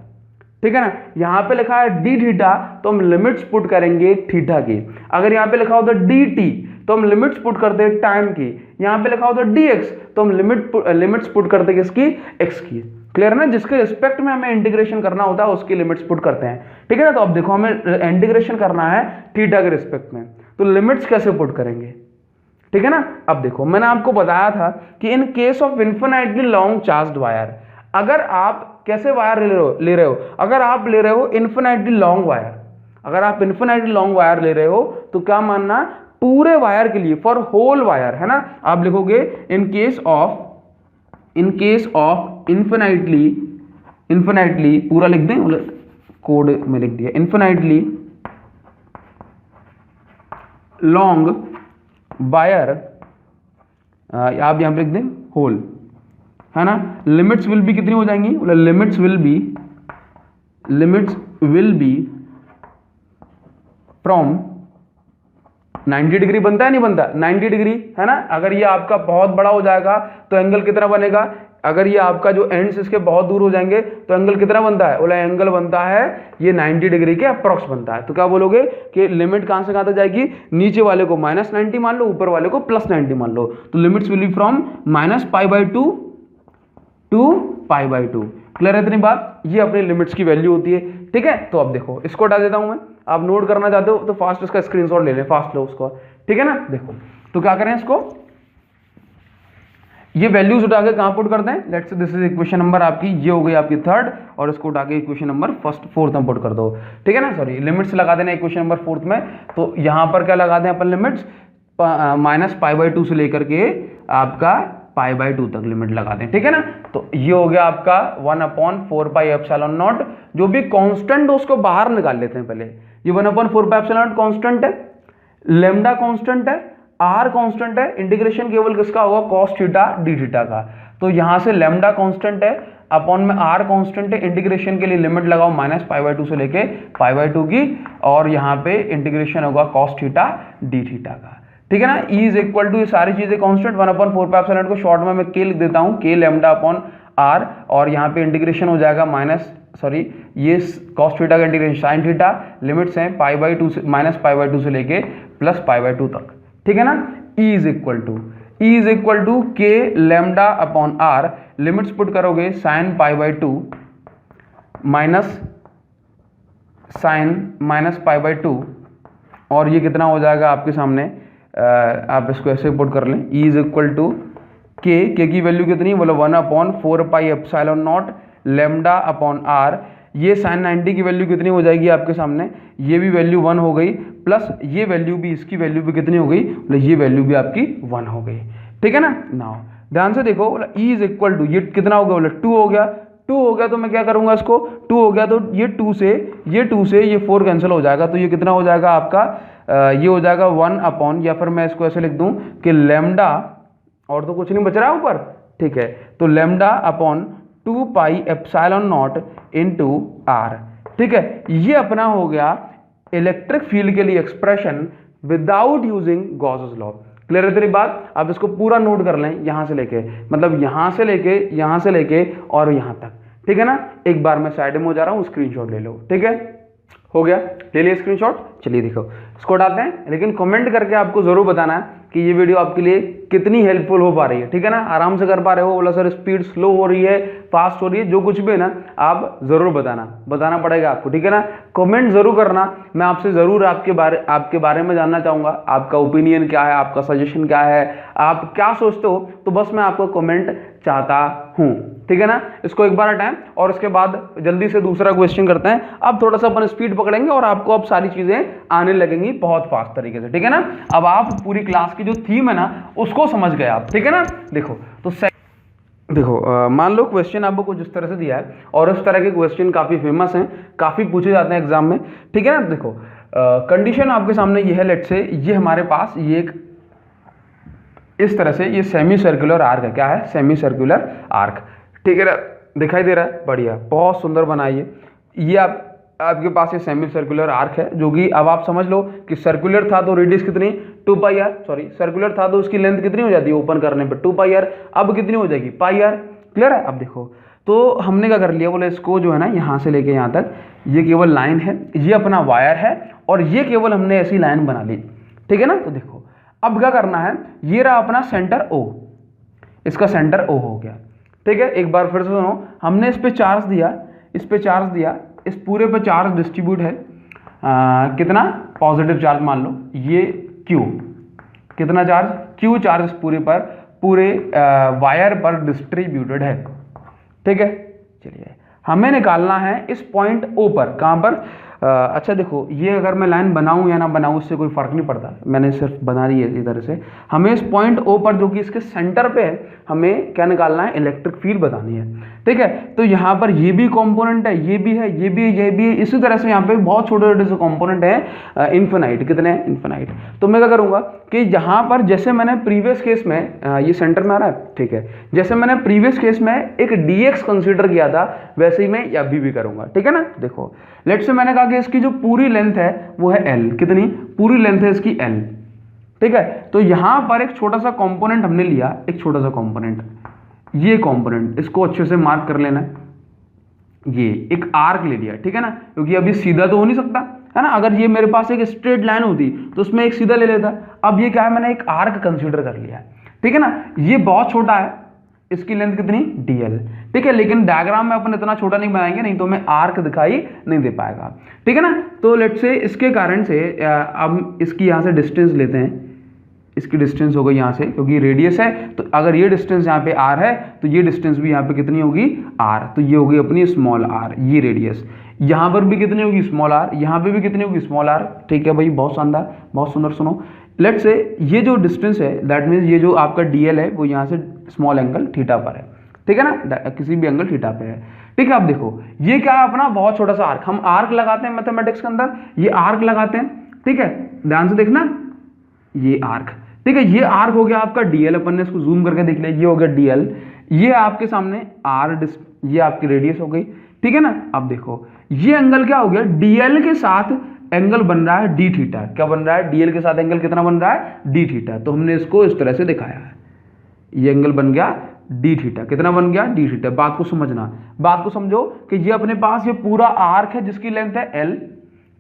Speaker 1: ठीक है ना। यहां पे लिखा है डी थीटा तो हम लिमिट्स पुट करेंगे थीटा की, अगर यहां पे लिखा होता डी टी तो हम लिमिट्स पुट करते हैं टाइम की, यहां पे लिखा होता डी एक्स तो हम लिमिट्स पुट करते किसकी, एक्स की। क्लियर ना, जिसके रिस्पेक्ट में हमें इंटीग्रेशन करना होता है उसकी लिमिट्स पुट करते हैं, ठीक है ना। तो अब देखो हमें इंटीग्रेशन करना है थीटा के रिस्पेक्ट में, तो लिमिट्स कैसे पुट करेंगे, ठीक है ना। अब देखो मैंने आपको बताया था कि in case of infinitely long charged wire, अगर आप कैसे वायर ले रहे हो, अगर आप ले रहे हो इन्फिनाइटली लॉन्ग वायर, अगर आप इन्फिनाइटली लॉन्ग वायर ले रहे हो तो क्या मानना, पूरे वायर के लिए, फॉर होल वायर, है ना। आप लिखोगे इन केस ऑफ इन्फिनाइटली पूरा लिख दें, कोड में लिख दिया, इन्फिनाइटली लॉन्ग वायर, आप यहां पर लिख दें होल, है ना। लिमिट्स विल बी कितनी हो जाएंगी, limits will be from 90 degree, बनता है नहीं बनता, 90 डिग्री, है ना। अगर ये आपका बहुत बड़ा हो जाएगा तो एंगल कितना बनेगा, अगर ये आपका जो एंड्स इसके बहुत दूर हो जाएंगे तो एंगल कितना बनता है, बोला एंगल बनता है ये 90 डिग्री के अप्रॉक्स बनता है। तो क्या बोलोगे कि लिमिट कहां से कहां तक जाएगी, नीचे वाले को -90 मान लो, ऊपर वाले को +90 मान लो, तो limits will be from -π/2 to π/2। Clear है इतनी बात, ये अपनी लिमिट्स की वैल्यू होती है, ठीक है। तो अब देखो इसको हटा देता हूं मैं, आप नोट करना चाहते हो तो फास्ट इसका स्क्रीनशॉट ले लें, फास्ट लो उसको, ठीक है ना। देखो तो क्या करें, इसको ये वैल्यूज उठा के कहां पुट करते हैं, let's say this is equation number आपकी, ये हो गई आपकी थर्ड, और इसको उठा के इक्वेशन नंबर फोर्थ में पुट कर दो, ठीक है ना। सॉरी लिमिट्स लगा देना इक्वेशन नंबर फोर्थ में, तो यहां पर क्या लगा दें अपन, लिमिट्स -π/2 से लेकर के आपका π/2 तक लिमिट लगा दें, ठीक है ना। तो ये हो गया आपका 1/4 पाई एप्सिलॉन नॉट, जो भी कांस्टेंट हो उसको बाहर निकाल लेते हैं पहले। ये 1/4 पाई एप्सिलॉन नॉट कांस्टेंट है, लैम्डा कांस्टेंट है, आर कांस्टेंट है, इंटीग्रेशन केवल किसका होगा, कॉस थीटा डी थीटा का। तो यहां से लैम्डा कांस्टेंट है, अपॉन में आर कांस्टेंट है, इंटीग्रेशन के लिए लिमिट लगाओ -π/2 से लेके π/2 की, और यहाँ पे इंटीग्रेशन होगा कॉस थीटा डी थीटा का, ठीक है ना। ई इज इक्वल टू, ये सारी चीजें कांस्टेंट 1/4π को शॉर्ट में मैं के लिख देता हूँ, के लैम्डा अपॉन आर, और यहाँ पे इंटीग्रेशन हो जाएगा ये कॉस थीटा का इंटीग्रेशन साइन थीटा, लिमिट्स हैं π/2 से -π/2 से लेके +π/2 तक, ठीक है ना। E is equal to k lambda upon r, limits put करोगे साइन π/2 माइनस π/2, और ये कितना हो जाएगा आपके सामने, आप इसको ऐसे पुट कर लें, ई इज इक्वल टू के की वैल्यू कितनी है, बोलो 1/4πε0 लैम्डा अपॉन आर, ये साइन 90 की वैल्यू कितनी हो जाएगी आपके सामने, ये भी वैल्यू 1 हो गई, प्लस ये वैल्यू भी, इसकी वैल्यू भी कितनी हो गई, बोले ये वैल्यू भी आपकी 1 हो गई, ठीक है ना। नाउ ध्यान से देखो, बोला ई इज इक्वल टू, ये कितना हो गया, बोले 2 हो गया, 2 हो गया तो मैं क्या करूंगा इसको, 2 हो गया तो ये 2 से ये 4 कैंसिल हो जाएगा, तो ये कितना हो जाएगा आपका, ये हो जाएगा 1 अपॉन, या फिर मैं इसको ऐसे लिख दूं कि लैम्डा, और तो कुछ नहीं बच रहा है ऊपर, ठीक है, तो लैम्डा अपॉन 2πε0 इंटू आर, ठीक है। ये अपना हो गया इलेक्ट्रिक फील्ड के लिए expression without using Gauss's law. Clear है तेरी बात। अब इसको पूरा नोट कर लें, यहां से लेके, मतलब यहां से लेके और यहां तक, ठीक है ना। एक बार मैं साइड में हो जा रहा हूं, स्क्रीनशॉट ले लो, ठीक है, हो गया, ले लिया स्क्रीनशॉट। चलिए देखो इसको उठाते हैं, लेकिन कमेंट करके आपको जरूर बताना है कि ये वीडियो आपके लिए कितनी हेल्पफुल हो पा रही है, ठीक है ना। आराम से कर पा रहे हो, बोला सर स्पीड स्लो हो रही है, फास्ट हो रही है, जो कुछ भी है ना आप जरूर बताना पड़ेगा आपको, ठीक है ना। कमेंट जरूर करना, मैं आपसे जरूर आपके बारे में जानना चाहूंगा, आपका ओपिनियन क्या है, आपका सजेशन क्या है, आप क्या सोचते हो, तो बस मैं आपको कमेंट चाहता हूं, ठीक है ना। इसको एक बार हटाएं और उसके बाद जल्दी से दूसरा क्वेश्चन करते हैं। अब थोड़ा सा अपन स्पीड पकड़ेंगे और आपको अब सारी चीजें आने लगेंगी बहुत फास्ट तरीके से, ठीक है ना। अब आप पूरी क्लास की जो थीम है ना उसको समझ गए आप, ठीक है ना। देखो मान लो क्वेश्चन आपको कुछ इस तरह से दिया है, और इस तरह के क्वेश्चन काफी फेमस हैं, काफी पूछे जाते हैं एग्जाम में, ठीक है ना। देखो कंडीशन आपके सामने ये है, लेट्स से ये हमारे पास ये एक इस तरह से ये सेमी सर्कुलर आर्क है, क्या है, सेमी सर्कुलर आर्क, ठीक है ना, दिखाई दे रहा है, बढ़िया, बहुत सुंदर बनाइए। ये आपके पास ये सेमी सर्कुलर आर्क है, जो कि अब आप समझ लो कि सर्कुलर था तो रेडियस कितनी 2πr, सॉरी सर्कुलर था तो उसकी लेंथ कितनी हो जाती है ओपन करने पर 2πr, अब कितनी हो जाएगी πr, क्लियर है। अब देखो तो हमने क्या कर लिया, बोले इसको जो है ना यहाँ से लेके यहाँ तक ये केवल लाइन है, ये अपना वायर है, और ये केवल हमने ऐसी लाइन बना ली, ठीक है ना। तो देखो अब क्या करना है, ये रहा अपना सेंटर O, इसका सेंटर O हो गया, ठीक है। एक बार फिर से सुनो, हमने इस पे चार्ज दिया, इस पूरे पे चार्ज डिस्ट्रीब्यूट है, कितना पॉजिटिव चार्ज मान लो, ये Q, कितना चार्ज Q चार्ज पूरे वायर पर डिस्ट्रीब्यूटेड है, ठीक है। चलिए हमें निकालना है इस पॉइंट O पर, कहाँ पर, अच्छा देखो ये अगर मैं लाइन बनाऊं या ना बनाऊं उससे कोई फर्क नहीं पड़ता, मैंने सिर्फ बना दी है इधर से। हमें इस पॉइंट O पर जो कि इसके सेंटर पे है, हमें क्या निकालना है, इलेक्ट्रिक फील्ड बतानी है, ठीक है। तो यहाँ पर ये भी कंपोनेंट है, ये भी है, ये भी है, इसी तरह से यहाँ पे बहुत छोटे छोटे से कंपोनेंट है, इन्फिनाइट, कितने हैं, इन्फिनाइट। तो मैं क्या करूँगा कि यहाँ पर जैसे मैंने प्रीवियस केस में, ये सेंटर में आ रहा है, ठीक है, जैसे मैंने प्रीवियस केस में एक dx कंसिडर किया था, वैसे ही मैं अभी भी करूँगा, ठीक है ना। देखो लेट्स से मैंने कहा कि इसकी जो पूरी लेंथ है वो है l, कितनी पूरी लेंथ है इसकी l, ठीक है। तो यहां पर एक छोटा सा कंपोनेंट हमने लिया, एक छोटा सा कंपोनेंट, ये कंपोनेंट इसको अच्छे से मार्क कर लेना है, ये एक आर्क ले लिया, ठीक है ना, क्योंकि अभी सीधा तो हो नहीं सकता है ना। अगर ये मेरे पास एक स्ट्रेट लाइन होती तो उसमें एक सीधा ले लेता, अब ये क्या है, मैंने एक आर्क कंसीडर कर लिया है, ठीक है ना। ये बहुत छोटा है, इसकी लेंथ कितनी dl, ठीक है, लेकिन डायग्राम में अपन इतना छोटा नहीं बनाएंगे, नहीं तो हमें आर्क दिखाई नहीं दे पाएगा, ठीक है ना। तो लेट्स से इसके कारण से अब इसकी यहाँ से डिस्टेंस लेते हैं, इसकी डिस्टेंस हो गई यहाँ से, क्योंकि रेडियस है, तो अगर ये डिस्टेंस यहाँ पे r है तो ये डिस्टेंस भी यहाँ पे कितनी होगी r, तो ये होगी अपनी स्मॉल r, ये रेडियस, यहाँ पर भी कितनी होगी स्मॉल r, यहाँ पे भी कितनी होगी स्मॉल r, ठीक है भाई, बहुत शानदार, बहुत सुंदर। सुनो लेट्स से ये जो डिस्टेंस है, दैट मीन्स ये जो आपका dl है वो यहाँ से स्मॉल एंगल थीटा पर है, ठीक है ना, किसी भी एंगल थीटा पे है, ठीक है। अब देखो ये क्या है, अपना बहुत छोटा सा आर्क, हम आर्क लगाते हैं मैथमेटिक्स के अंदर, ये आर्क लगाते हैं, ठीक है, ध्यान से देखना, ये आर्क, ठीक है। ये आर्क हो गया आपका डीएल, अपन ने इसको जूम करके देख लिया, ये हो गया डीएल, ये आपके सामने आर, ये आपकी रेडियस हो गई, ठीक है ना। अब देखो ये एंगल क्या हो गया, डीएल के साथ एंगल बन रहा है डी थीटा। क्या बन रहा है, डीएल के साथ एंगल कितना बन रहा है, डी थीटा। तो हमने इसको इस तरह से दिखाया है, ये एंगल बन गया डी थीटा। कितना बन गया, डी थीटा। बात को समझना, बात को समझो कि ये अपने पास ये पूरा आर्क है जिसकी लेंथ है एल,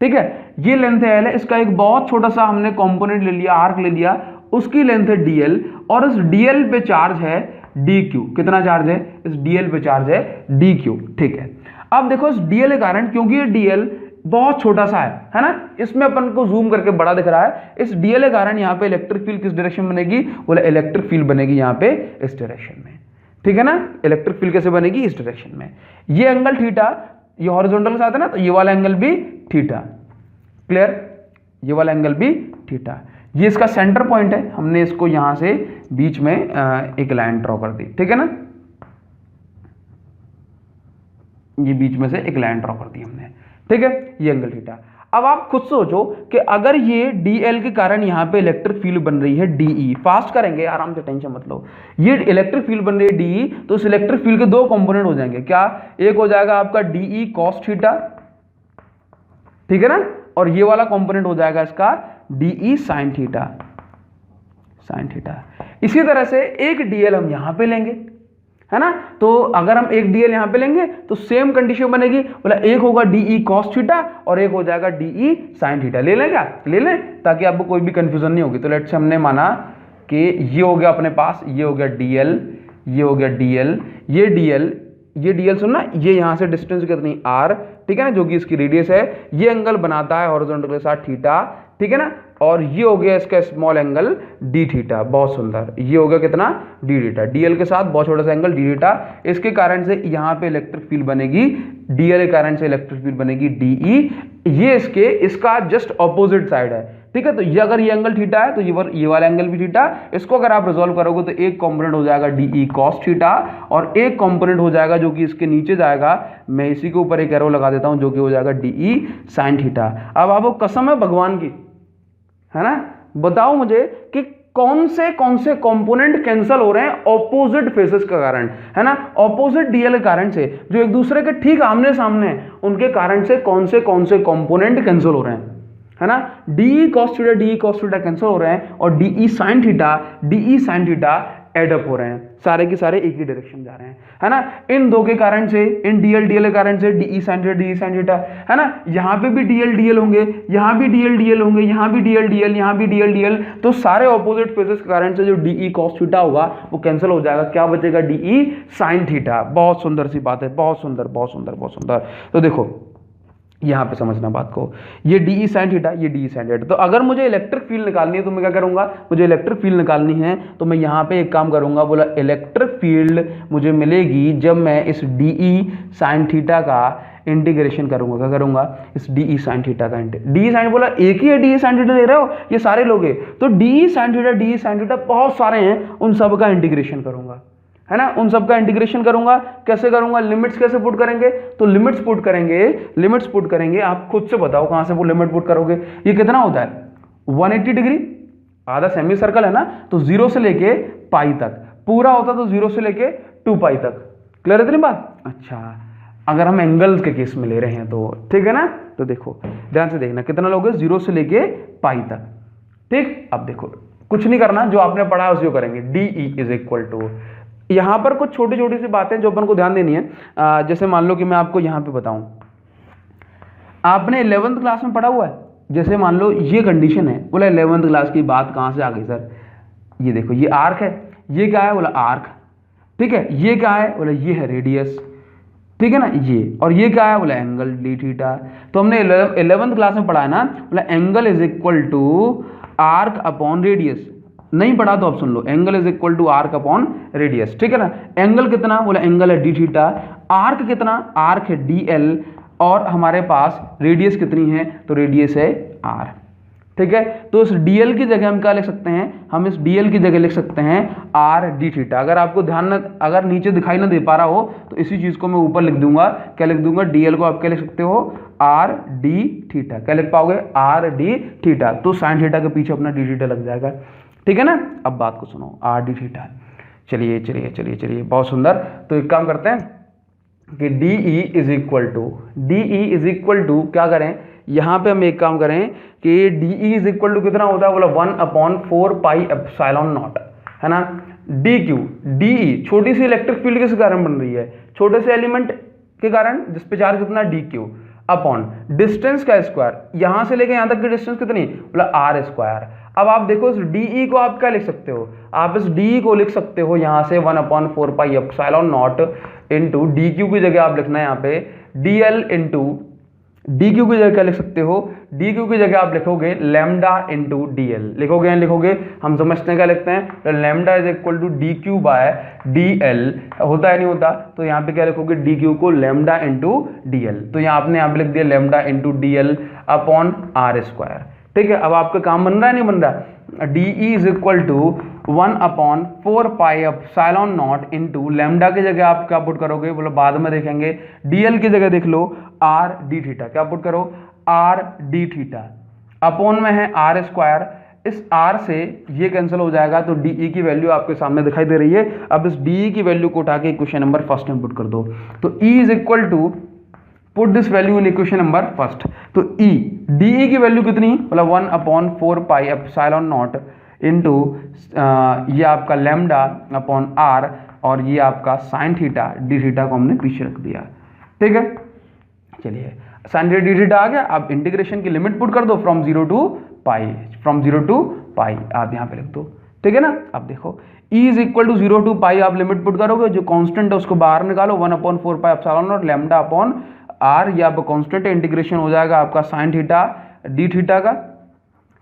Speaker 1: ठीक है, ये लेंथ है एल है, इसका एक बहुत छोटा सा हमने कंपोनेंट ले लिया, आर्क ले लिया, उसकी लेंथ है डीएल, और इस डीएल पे चार्ज है डी क्यू। कितना चार्ज है, इस डीएल पे चार्ज है डी क्यू, ठीक है। अब देखो इस डीएल के कारण, क्योंकि ये डीएल बहुत छोटा सा है ना, इसमें अपन को जूम करके बड़ा दिख रहा है, इस डीएल के कारण यहाँ पे इलेक्ट्रिक फील्ड किस डायरेक्शन बनेगी, बोले इलेक्ट्रिक फील्ड बनेगी यहाँ पे इस डायरेक्शन में, ठीक है ना। इलेक्ट्रिक फील्ड कैसे बनेगी, इस डायरेक्शन में। ये एंगल थीटा, ये हॉरिजॉन्टल के साथ है ना, तो ये वाला एंगल भी थीटा, क्लियर, ये वाला एंगल भी थीटा। ये इसका सेंटर पॉइंट है, हमने इसको यहां से बीच में एक लाइन ड्रॉ कर दी, ठीक है ना, ये बीच में से एक लाइन ड्रॉ कर दी हमने, ठीक है, ये एंगल थीटा। अब आप खुद सोचो कि अगर ये डीएल के कारण यहाँ पे इलेक्ट्रिक फील्ड बन रही है डीई, फास्ट करेंगे आराम से, टेंशन मत लो, ये इलेक्ट्रिक फील्ड बन रही है डीई, तो इस इलेक्ट्रिक फील्ड के दो कंपोनेंट हो जाएंगे, क्या, एक हो जाएगा आपका डीई कॉस थीटा, ठीक है ना, और ये वाला कंपोनेंट हो जाएगा इसका DE sine theta, sine theta. इसी तरह से एक डीएल हम यहां पे लेंगे, है ना, तो अगर हम एक डीएल यहां पे लेंगे तो सेम कंडीशन बनेगी, बोला एक होगा डीई कॉस थीटा और एक हो जाएगा डीई साइन थीटा। ले लें क्या, ले लें, ताकि आपको कोई भी कंफ्यूजन नहीं होगी। तो लेट्स से हमने माना कि ये हो गया अपने पास, ये हो गया डीएल, ये हो गया डीएल, ये डीएल, ये डीएल सुनना, ये यहां से डिस्टेंस कितनी आर, ठीक है ना, जो कि इसकी रेडियस है, ये एंगल बनाता है हॉरिजॉन्टल के साथ थीटा, ठीक है ना, और ये हो गया इसका स्मॉल एंगल डी थीटा, बहुत सुंदर, ये हो गया कितना, डी थीटा, डीएल के साथ बहुत छोटा सा एंगल डी थीटा। इसके कारण से यहाँ पे इलेक्ट्रिक फील्ड बनेगी, डीएल के कारण से इलेक्ट्रिक फील्ड बनेगी डीई, ये इसका जस्ट ऑपोजिट साइड है, ठीक है। तो ये अगर ये एंगल थीटा है तो ये वाला एंगल भी थीटा, इसको अगर आप रिजॉल्व करोगे तो एक कंपोनेंट हो जाएगा डीई कॉस थीटा और एक कंपोनेंट हो जाएगा जो कि इसके नीचे जाएगा, मैं इसी के ऊपर एक एरो लगा देता हूं, जो कि हो जाएगा डीई साइन थीटा। अब आपको कसम है भगवान की, है ना, बताओ मुझे कि कौन से कंपोनेंट कैंसिल हो रहे हैं ऑपोजिट फेसेस के कारण, है ना, ऑपोजिट डीएल के कारण से, जो एक दूसरे के ठीक आमने सामने हैं, उनके कारण से कौन से कंपोनेंट कैंसिल हो रहे हैं, है ना, डी कॉस थीटा कैंसिल हो रहे हैं और d sine theta add up हो रहे हैं, सारे के सारे एक ही डायरेक्शन जा रहे हैं, है ना। इन दो के कारण से, इन डीएल के कारण से डी साइन थीटा, है ना, यहाँ पे भी डीएल होंगे, यहाँ भी डीएल होंगे, यहाँ भी डीएल, यहाँ भी डीएल, तो सारे ऑपोजिट फेजेस के कारण से जो डीई कॉस थीटा होगा वो कैंसिल हो जाएगा, क्या बचेगा, डीई साइन थीटा। बहुत सुंदर सी बात है, बहुत सुंदर। तो देखो यहां पे समझना बात को, ये डीई साइन थीटा, ये डीई साइन थीटा। तो अगर मुझे इलेक्ट्रिक फील्ड निकालनी है तो मैं क्या करूंगा, मुझे इलेक्ट्रिक फील्ड निकालनी है तो मैं यहां पे एक काम करूंगा, बोला इलेक्ट्रिक फील्ड मुझे मिलेगी जब मैं इस डीई साइन थीटा का इंटीग्रेशन करूंगा। क्या करूंगा, इस डीई साइन थीटा का डीई साइन, बोला एक ही है डीई साइन थीटा ले रहे हो, ये सारे लोग हैं, तो डीई साइन थीटा बहुत सारे हैं, उन सब का इंटीग्रेशन करूंगा, है ना, उन सब का इंटीग्रेशन करूंगा। कैसे करूंगा, लिमिट्स कैसे पुट करेंगे, तो लिमिट्स पुट करेंगे, आप खुद से बताओ कहां से वो लिमिट पुट करोगे। ये कितना होता है, 180 डिग्री, आधा सेमी सर्कल है ना, तो 0 से लेके पाई तक, पूरा होता तो 0 से लेके 2 पाई तक। क्लियर है इतनी बात। अच्छा, अगर हम एंगल्स के केस में ले रहे हैं तो ठीक है ना, तो देखो ध्यान से देखना कितना लोगे, 0 से लेके पाई तक, ठीक। अब देखो कुछ नहीं करना, जो आपने पढ़ा उसी को करेंगे, डीई इज इक्वल टू, यहां पर कुछ छोटी छोटी सी बातें जो अपन को ध्यान देनी है। जैसे मान लो कि मैं आपको यहां पे बताऊं, आपने 11th क्लास में पढ़ा हुआ है, जैसे मान लो ये कंडीशन है, बोला 11th क्लास की बात कहां से आ गई सर, ये देखो ये आर्क है, ये क्या है, बोला आर्क, ठीक है, ये क्या है, बोला ये है रेडियस, ठीक है ना, ये, और ये क्या है, बोला एंगल डी थीटा। तो हमने 11th क्लास में पढ़ा है ना, बोला angle is equal to arc upon radius, नहीं पढ़ा तो आप सुन लो, angle is equal to arc upon radius, ठीक है ना। एंगल कितना, बोला एंगल है डी थीटा, आर्क कितना, आर्क है डी एल, और हमारे पास रेडियस कितनी है, तो रेडियस है आर, ठीक है। तो इस डीएल की जगह हम क्या लिख सकते हैं, हम इस डीएल की जगह लिख सकते हैं आर डी थीटा। अगर आपको ध्यान न, अगर नीचे दिखाई ना दे पा रहा हो तो इसी चीज को मैं ऊपर लिख दूंगा, क्या लिख दूंगा, डीएल को आप क्या लिख सकते हो, आर डी थीटा, क्या लिख पाओगे, आर डी थीटा। तो साइन थीटा के पीछे अपना डी थीटा लग जाएगा, ठीक है ना। अब बात को सुनो, आर डी थीटा। चलिए चलिए चलिए चलिए, बहुत सुंदर। तो एक काम करते हैं कि DE इज इक्वल टू क्या करें, यहाँ पे हम एक काम करें कि DE इज इक्वल टू कितना होता है, बोला 1/4 पाई एप्सिलॉन नॉट, है ना। DQ, DE छोटी सी इलेक्ट्रिक फील्ड किस कारण बन रही है, छोटे से एलिमेंट के कारण, जिस पे चार्ज कितना DQ अपॉन डिस्टेंस का स्क्वायर, यहां से लेके यहां तक की डिस्टेंस कितनी, बोला R स्क्वायर। अब आप देखो इस DE को आप क्या लिख सकते हो, आप इस DE को लिख सकते हो यहां से 1/4 pi epsilon naught into DQ की जगह आप लिखना है यहाँ पे DL इंटू DQ की जगह क्या लिख सकते हो, DQ की जगह आप लिखोगे लैम्डा इंटू DL, लिखोगे या लिखोगे, हम समझते हैं क्या लिखते हैं, lambda is equal to DQ by DL, होता है नहीं होता, तो यहाँ पे क्या लिखोगे DQ को लैम्डा इंटू DL, तो यहाँ आपने यहाँ पे लिख दिया lambda into DL upon R square. ठीक है, अब आपका काम बन रहा है नहीं बन रहा, DE is equal to 1/4 pi epsilon naught into lambda की जगह आप क्या पुट करोगे, बोलो बाद में देखेंगे, DL की जगह देख लो R d थीटा, क्या पुट करो R d थीटा अपॉन में है R स्क्वायर, इस R से ये कैंसिल हो जाएगा, तो DE की वैल्यू आपके सामने दिखाई दे रही है। अब इस DE की वैल्यू को उठा के इक्वेशन नंबर फर्स्ट में पुट कर दो, तो E is equal to put this value in equation number first, तो E DE की वैल्यू कितनी, मतलब 1/4 पाई एप्सिलॉन नॉट इंटू ये आपका लैम्डा अपॉन R और ये आपका साइन थीटा डी थीटा को हमने पीछे रख दिया। ठीक है, चलिए साइन थीटा डी थीटा आ गया। अब इंटीग्रेशन की लिमिट पुट कर दो फ्रॉम 0 टू पाई, आप यहाँ पे लिख दो। ठीक है ना। अब देखो E is equal to 0 to pi, आप लिमिट पुट करोगे, जो कांस्टेंट है उसको बाहर निकालो, 1/4 pi epsilon naught lambda upon R, ये आपका कांस्टेंट है, इंटीग्रेशन हो जाएगा आपका साइन थीटा डी थीटा का।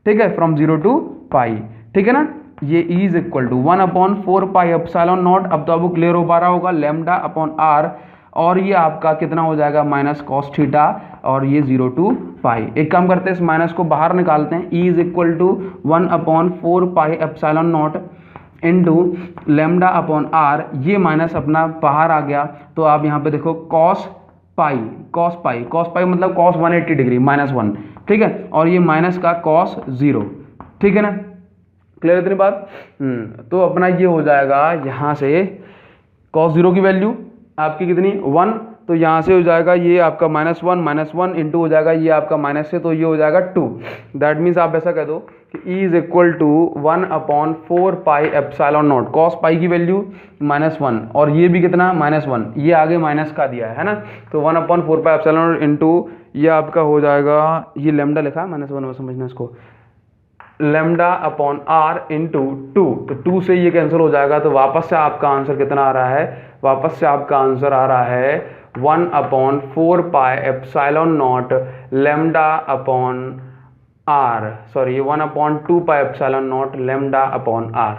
Speaker 1: ठीक है, फ्रॉम 0 टू पाई। ठीक है ना, ये E is equal to 1/4 pi epsilon naught, अब तो आपको क्लियर हो पा रहा होगा, लैम्डा अपॉन R, और ये आपका कितना हो जाएगा माइनस कॉस थीटा, और ये 0 टू पाई। एक काम करते हैं, इस माइनस को बाहर निकालते हैं, E is equal to 1/4 pi epsilon naught into lambda upon R, ये माइनस अपना बाहर आ गया, तो आप यहाँ पे देखो कॉस पाई मतलब कॉस 180 डिग्री -1। ठीक है, और ये माइनस का कॉस 0। ठीक है ना, क्लियर इतनी बात। तो अपना ये हो जाएगा यहाँ से कॉस 0 की वैल्यू आपकी कितनी 1, तो यहाँ से हो जाएगा ये आपका -1 इंटू हो जाएगा ये आपका माइनस से, तो ये हो जाएगा 2। दैट मीन्स आप ऐसा कह दो कि E is equal to 1/4 pi epsilon naught, cos pi की वैल्यू -1 और ये भी कितना -1, ये आगे माइनस का दिया है ना, तो 1/4 पाई एप्सिलॉन नॉट इंटू ये आपका हो जाएगा, ये लैम्डा लिखा है -1 में, समझना इसको, लैम्डा अपॉन R इंटू 2, तो 2 से ये कैंसिल हो जाएगा, तो वापस से आपका आंसर कितना आ रहा है, वापस से आपका आंसर आ रहा है 1/4 pi epsilon naught lambda upon R, sorry 1/2 पाई epsilon naught lambda upon R।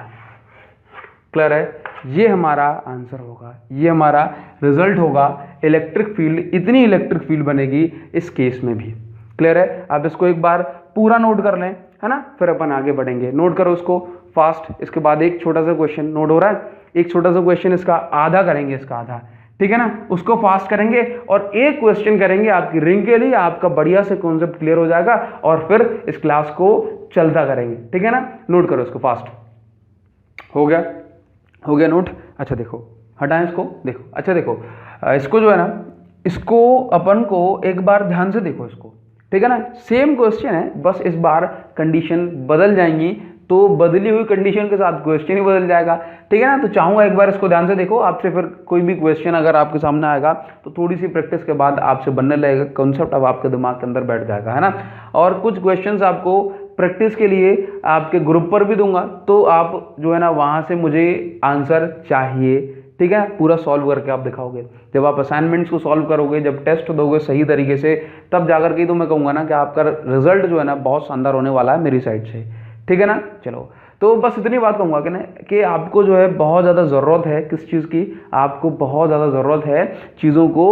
Speaker 1: Clear है, ये हमारा आंसर होगा, ये हमारा रिजल्ट होगा। इलेक्ट्रिक फील्ड, इतनी इलेक्ट्रिक फील्ड बनेगी इस केस में भी। क्लियर है, आप इसको एक बार पूरा नोट कर लें, है ना, फिर अपन आगे बढ़ेंगे। नोट करो उसको फास्ट, इसके बाद एक छोटा सा क्वेश्चन नोट हो रहा है, एक छोटा सा क्वेश्चन इसका आधा करेंगे, इसका आधा, ठीक है ना, उसको फास्ट करेंगे और एक क्वेश्चन करेंगे आपकी रिंग के लिए, आपका बढ़िया से कॉन्सेप्ट क्लियर हो जाएगा और फिर इस क्लास को चलता करेंगे। ठीक है ना, नोट करो इसको फास्ट। हो गया नोट। अच्छा देखो, हटाएं इसको, देखो, अच्छा देखो, इसको जो है ना, इसको अपन को एक बार ध्यान से देखो इसको, ठीक है ना, सेम क्वेश्चन है, बस इस बार कंडीशन बदल जाएंगी, तो बदली हुई कंडीशन के साथ क्वेश्चन ही बदल जाएगा। ठीक है ना, तो चाहूंगा एक बार इसको ध्यान से देखो, आपसे फिर कोई भी क्वेश्चन अगर आपके सामने आएगा तो थोड़ी सी प्रैक्टिस के बाद आपसे बनने लगेगा, कॉन्सेप्ट अब आपके दिमाग के अंदर बैठ जाएगा, है ना। और कुछ क्वेश्चंस आपको प्रैक्टिस के लिए आपके ग्रुप पर भी दूंगा, तो आप जो है ना वहाँ से मुझे आंसर चाहिए, ठीक है, पूरा सॉल्व करके आप दिखाओगे। जब आप असाइनमेंट्स को सॉल्व करोगे, जब टेस्ट दोगे सही तरीके से, तब जाकर के तो मैं कहूँगा ना कि आपका रिजल्ट जो है ना बहुत शानदार होने वाला है मेरी साइड से। ठीक है ना, चलो, तो बस इतनी बात कहूँगा कि ना कि आपको जो है बहुत ज़्यादा ज़रूरत है किस चीज़ की, आपको बहुत ज़्यादा ज़रूरत है चीज़ों को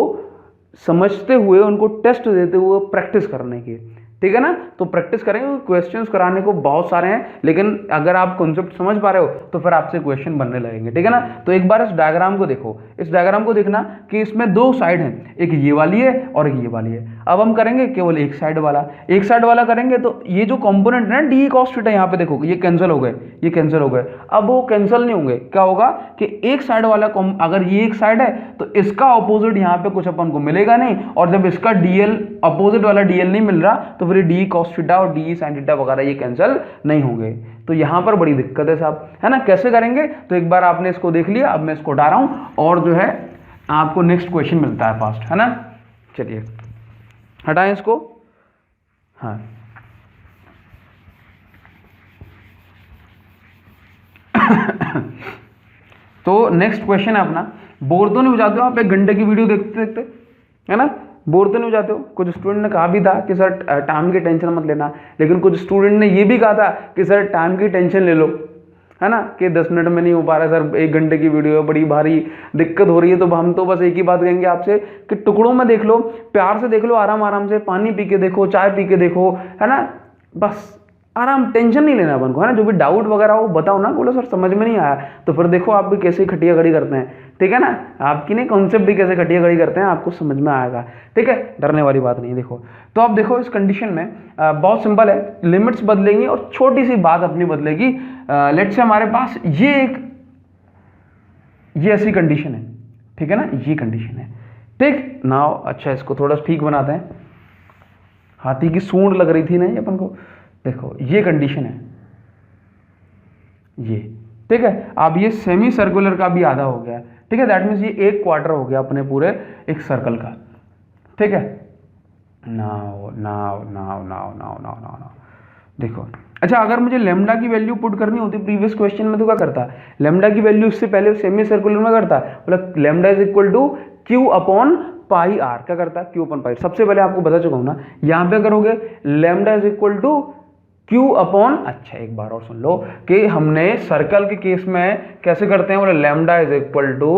Speaker 1: समझते हुए, उनको टेस्ट देते हुए प्रैक्टिस करने की। ठीक है ना। तो प्रैक्टिस करेंगे, क्वेश्चंस कराने को बहुत सारे हैं, लेकिन अगर आप कॉन्सेप्ट समझ पा रहे हो तो फिर आपसे क्वेश्चन बनने लगेंगे, ठीक है ना। तो एक बार इस डायग्राम को देखो, इस डायग्राम को देखना कि इसमें दो साइड हैं, एक ये वाली है और एक ये वाली है। अब हम करेंगे केवल एक साइड वाला करेंगे, तो ये जो कंपोनेंट है ना डी कॉस थीटा, यहाँ पे देखो ये कैंसिल हो गए, ये कैंसिल हो गए। अब वो कैंसिल नहीं होंगे, क्या होगा कि एक साइड वाला अगर ये एक साइड है तो इसका ऑपोजिट यहाँ पे कुछ अपन को मिलेगा नहीं, और जब इसका डीएल अपोजिट वाला डीएल नहीं मिल रहा तो फिर डी कॉस थीटा और डी साइन थीटा वगैरह ये कैंसिल नहीं होंगे। तो यहां पर बड़ी दिक्कत है साहब, है ना। कैसे करेंगे, तो एक बार आपने इसको देख लिया, अब मैं इसको हटा रहा हूं और जो है आपको नेक्स्ट क्वेश्चन मिलता है फास्ट, है ना। चलिए हटाएं इसको, हाँ। तो नेक्स्ट क्वेश्चन है अपना, बोर तो नहीं हो जाते हो आप 1 घंटे की वीडियो देखते देखते, है ना। बोर तो नहीं हो जाते हो। कुछ स्टूडेंट ने कहा भी था कि सर टाइम की टेंशन मत लेना, लेकिन कुछ स्टूडेंट ने ये भी कहा था कि सर टाइम की टेंशन ले लो, है ना, कि 10 मिनट में नहीं हो पा रहा सर, 1 घंटे की वीडियो है, बड़ी भारी दिक्कत हो रही है। तो हम तो बस एक ही बात कहेंगे आपसे कि टुकड़ों में देख लो, प्यार से देख लो, आराम आराम से, पानी पी के देखो, चाय पी के देखो, है ना, बस आराम, टेंशन नहीं लेना अपन को, है ना। जो भी डाउट वगैरह हो बताओ ना, बोलो सर समझ में नहीं आया, तो फिर देखो आप भी कैसे खटिया खड़ी करते हैं, ठीक है ना। आपकी नहीं कॉन्सेप्ट भी कैसे खटिया खड़ी करते हैं, आपको समझ में आएगा, ठीक है, डरने वाली बात नहीं। देखो तो आप देखो इस कंडीशन में बहुत सिंपल है, लिमिट्स बदलेंगी और छोटी सी बात अपनी बदलेगी। लेट्स से हमारे पास ये ऐसी कंडीशन है, ठीक है ना, ये कंडीशन है, ठीक नाउ। अच्छा इसको थोड़ा ठीक बनाते हैं, हाथी की सूंड लग रही थी ना ये अपन को। देखो ये कंडीशन है, ये ठीक है। अब ये सेमी सर्कुलर का भी आधा हो गया, ठीक है, दैट मीन्स ये 1 क्वार्टर हो गया अपने पूरे एक सर्कल का, ठीक है। Now now now now now now now देखो, अच्छा अगर मुझे लेमडा की वैल्यू पुट करनी होती प्रीवियस क्वेश्चन में तो क्या करता, लेमडा की वैल्यू इससे पहले सेमी सर्कुलर में करता, मतलब lambda is equal to q upon pi r, क्या करता है क्यू अपॉन पाई। सबसे पहले आपको बता चुका हूं ना, यहां पे करोगे lambda is equal to q upon, अच्छा एक बार और सुन लो कि हमने सर्कल के केस में कैसे करते हैं, बोले lambda is equal to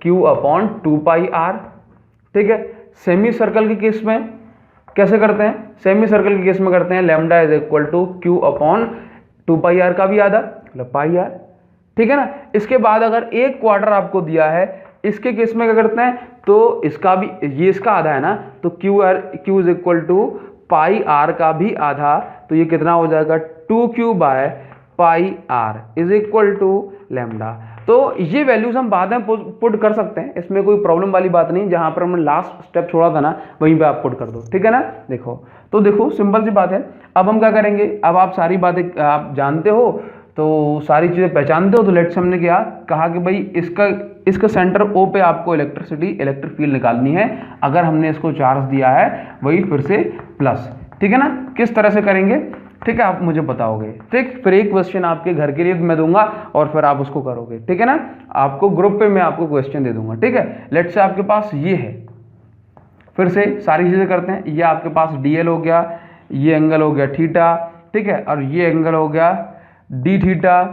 Speaker 1: q upon 2 pi r, ठीक है। सेमी सर्कल के केस में कैसे करते हैं, सेमी सर्कल के केस में करते हैं lambda is equal to q upon 2 pi r का भी आधा, मतलब पाई आर, ठीक है ना। इसके बाद अगर 1 क्वार्टर आपको दिया है, इसके केस में क्या करते हैं, तो इसका भी, ये इसका आधा है ना, तो q is equal to pi r का भी आधा, तो ये कितना हो जाएगा 2q by pi r is equal to lambda. तो ये वैल्यूज हम बाद में पुट कर सकते हैं, इसमें कोई प्रॉब्लम वाली बात नहीं, जहां पर हमने लास्ट स्टेप छोड़ा था ना वहीं पे आप पुट कर दो, ठीक है ना। देखो तो देखो सिंपल सी बात है। अब हम क्या करेंगे, अब आप सारी बातें आप जानते हो, तो सारी चीजें पहचानते हो, तो लेट्स हमने क्या कहा कि भाई इसका सेंटर O पे आपको इलेक्ट्रिक फील्ड निकालनी है। अगर हमने इसको चार्ज दिया है वही फिर से प्लस, ठीक है ना। किस तरह से करेंगे, ठीक है, आप मुझे बताओगे, ठीक। फिर एक क्वेश्चन आपके घर के लिए मैं दूंगा और फिर आप उसको करोगे, ठीक है ना। आपको ग्रुप पे मैं आपको क्वेश्चन दे दूंगा, ठीक है। लेट्स से आपके पास ये है, फिर से सारी चीजें करते हैं। ये आपके पास डीएल हो गया, ये एंगल हो गया थीटा, ठीक है, और ये एंगल हो गया डी थीटा,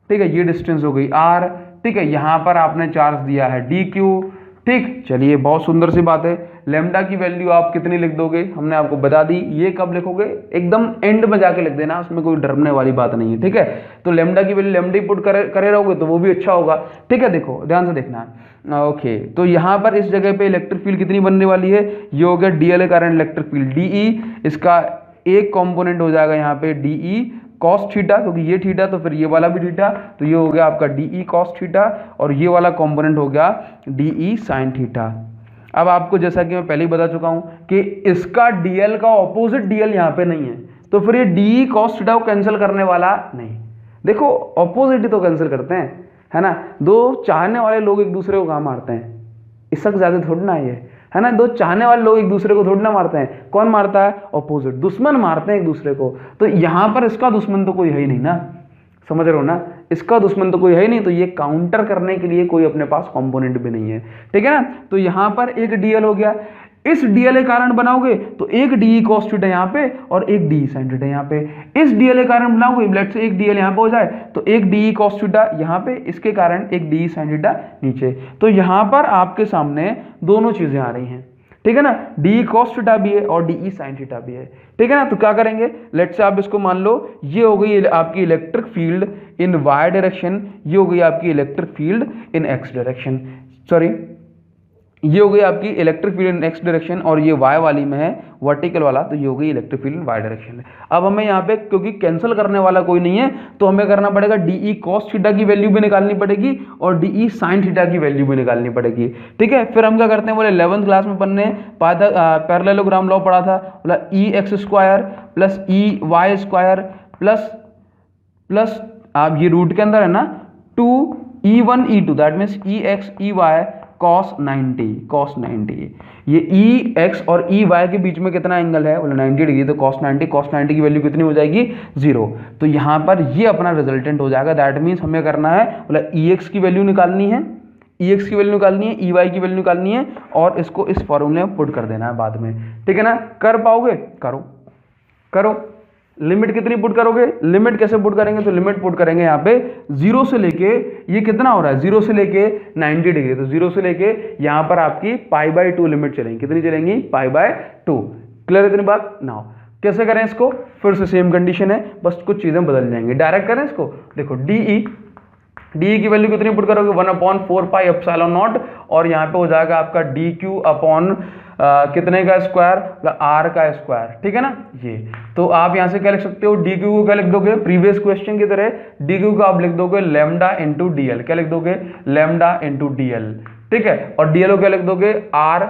Speaker 1: ठीक है, ये डिस्टेंस हो गई आर, ठीक है। यहां पर आपने चार्ज दिया है डी क्यू, ठीक। चलिए बहुत सुंदर सी बात है। लेमडा की वैल्यू आप कितनी लिख दोगे, हमने आपको बता दी। ये कब लिखोगे, एकदम एंड में जाके लिख देना, उसमें कोई डरने वाली बात नहीं है, ठीक है। तो लेमडा की वैल्यू लेमडा ही पुट करे रहोगे तो वो भी अच्छा होगा, ठीक है। देखो ध्यान से देखना, ओके। तो यहाँ पर इस जगह पे इलेक्ट्रिक फील्ड कितनी बनने वाली है, ये हो गया डीएल का इलेक्ट्रिक फील्ड डीई, इसका एक कॉम्पोनेंट हो जाएगा यहाँ पे डीई कॉस थीटा, क्योंकि ये थीटा तो फिर ये वाला भी थीटा, तो ये हो गया आपका डीई कॉस थीटा, और ये वाला कंपोनेंट हो गया डीई साइन थीटा। अब आपको जैसा कि मैं पहले ही बता चुका हूं कि इसका डीएल का ऑपोजिट डीएल यहाँ पे नहीं है, तो फिर ये डीई कॉस थीटा को कैंसिल करने वाला नहीं। देखो ऑपोजिट ही तो कैंसिल करते हैं, है ना। दो चाहने वाले लोग एक दूसरे को कहाँ मारते हैं, इससे ज्यादा थोड़ी ना ये, है ना। दो चाहने वाले लोग एक दूसरे को थोड़ी ना मारते हैं, कौन मारता है, ऑपोजिट, दुश्मन मारते हैं एक दूसरे को। तो यहां पर इसका दुश्मन तो कोई है ही नहीं ना, समझ रहे हो ना, इसका दुश्मन तो कोई है ही नहीं, तो ये काउंटर करने के लिए कोई अपने पास कंपोनेंट भी नहीं है, ठीक है ना। तो यहां पर एक डीएल हो गया, इस डीएल के कारण बनाओगे तो एक डी कॉस थीटा यहाँ पे और एक डी साइन थीटा यहाँ पे। इस डीएल के कारण बनाओगे, लेट्स से एक डीएल यहाँ पे हो जाए तो एक डी कॉस थीटा यहाँ पे, इसके कारण एक डी साइन थीटा नीचे। तो यहाँ पर आपके सामने दोनों चीजें आ रही हैं, ठीक है ना, डी कॉस थीटा भी है और डी साइन थीटा भी है, ठीक है ना। तो क्या करेंगे, लेट्स से आप इसको मान लो ये हो गई आपकी electric field in y direction, ये हो गई आपकी electric field in x direction, sorry ये हो गई आपकी electric field in x direction और ये वाई वाली में है वर्टिकल वाला, तो ये हो गई electric field in y direction. अब हमें यहाँ पे क्योंकि कैंसिल करने वाला कोई नहीं है तो हमें करना पड़ेगा डीई कॉस थीटा की वैल्यू भी निकालनी पड़ेगी और डीई साइन थीटा की वैल्यू भी निकालनी पड़ेगी, ठीक है। फिर हम क्या करते हैं, बोले 11th क्लास में पढ़ने पैरेललोग्राम लॉ पढ़ा था, बोला E x square plus E y square plus आप ये रूट के अंदर है ना 2e1 e2 that means E x E y cos 90, ये ई एक्स और ई वाई के बीच में कितना एंगल है, बोले 90 डिग्री, तो cos 90 की वैल्यू कितनी हो जाएगी 0। तो यहाँ पर ये अपना रिजल्टेंट हो जाएगा, दैट मीन्स हमें करना है, बोले ई एक्स की वैल्यू निकालनी है, ई एक्स की वैल्यू निकालनी है, ई वाई की वैल्यू निकालनी है और इसको इस फॉर्मूले में पुट कर देना है बाद में, ठीक है ना। कर पाओगे, करो। लिमिट कितनी पुट करोगे, लिमिट कैसे पुट करेंगे, तो लिमिट पुट करेंगे यहाँ पे 0 से लेके ये कितना हो रहा है 0 से लेके 90 डिग्री, तो 0 से लेके यहाँ पर आपकी π/2 लिमिट चलेंगी, कितनी चलेंगी π/2। क्लियर इतनी बात। नाउ कैसे करें इसको, फिर से सेम कंडीशन है, बस कुछ चीजें बदल जाएंगी। डायरेक्ट करें इसको, देखो डी की वैल्यू कितनी पुट करोगे 1/4πε0 और यहाँ पे हो जाएगा आपका डी क्यू अपॉन कितने का स्क्वायर, आर का स्क्वायर, ठीक है ना। ये तो आप यहां से क्या लिख सकते हो, डी क्यू को क्या लिख दोगे, प्रीवियस क्वेश्चन की तरह डी क्यू को आप लिख दोगे लैम्डा इंटू डी एल, क्या लिख दोगे लैम्डा इंटू डी एल, ठीक है। और डी एल को क्या लिख दोगे आर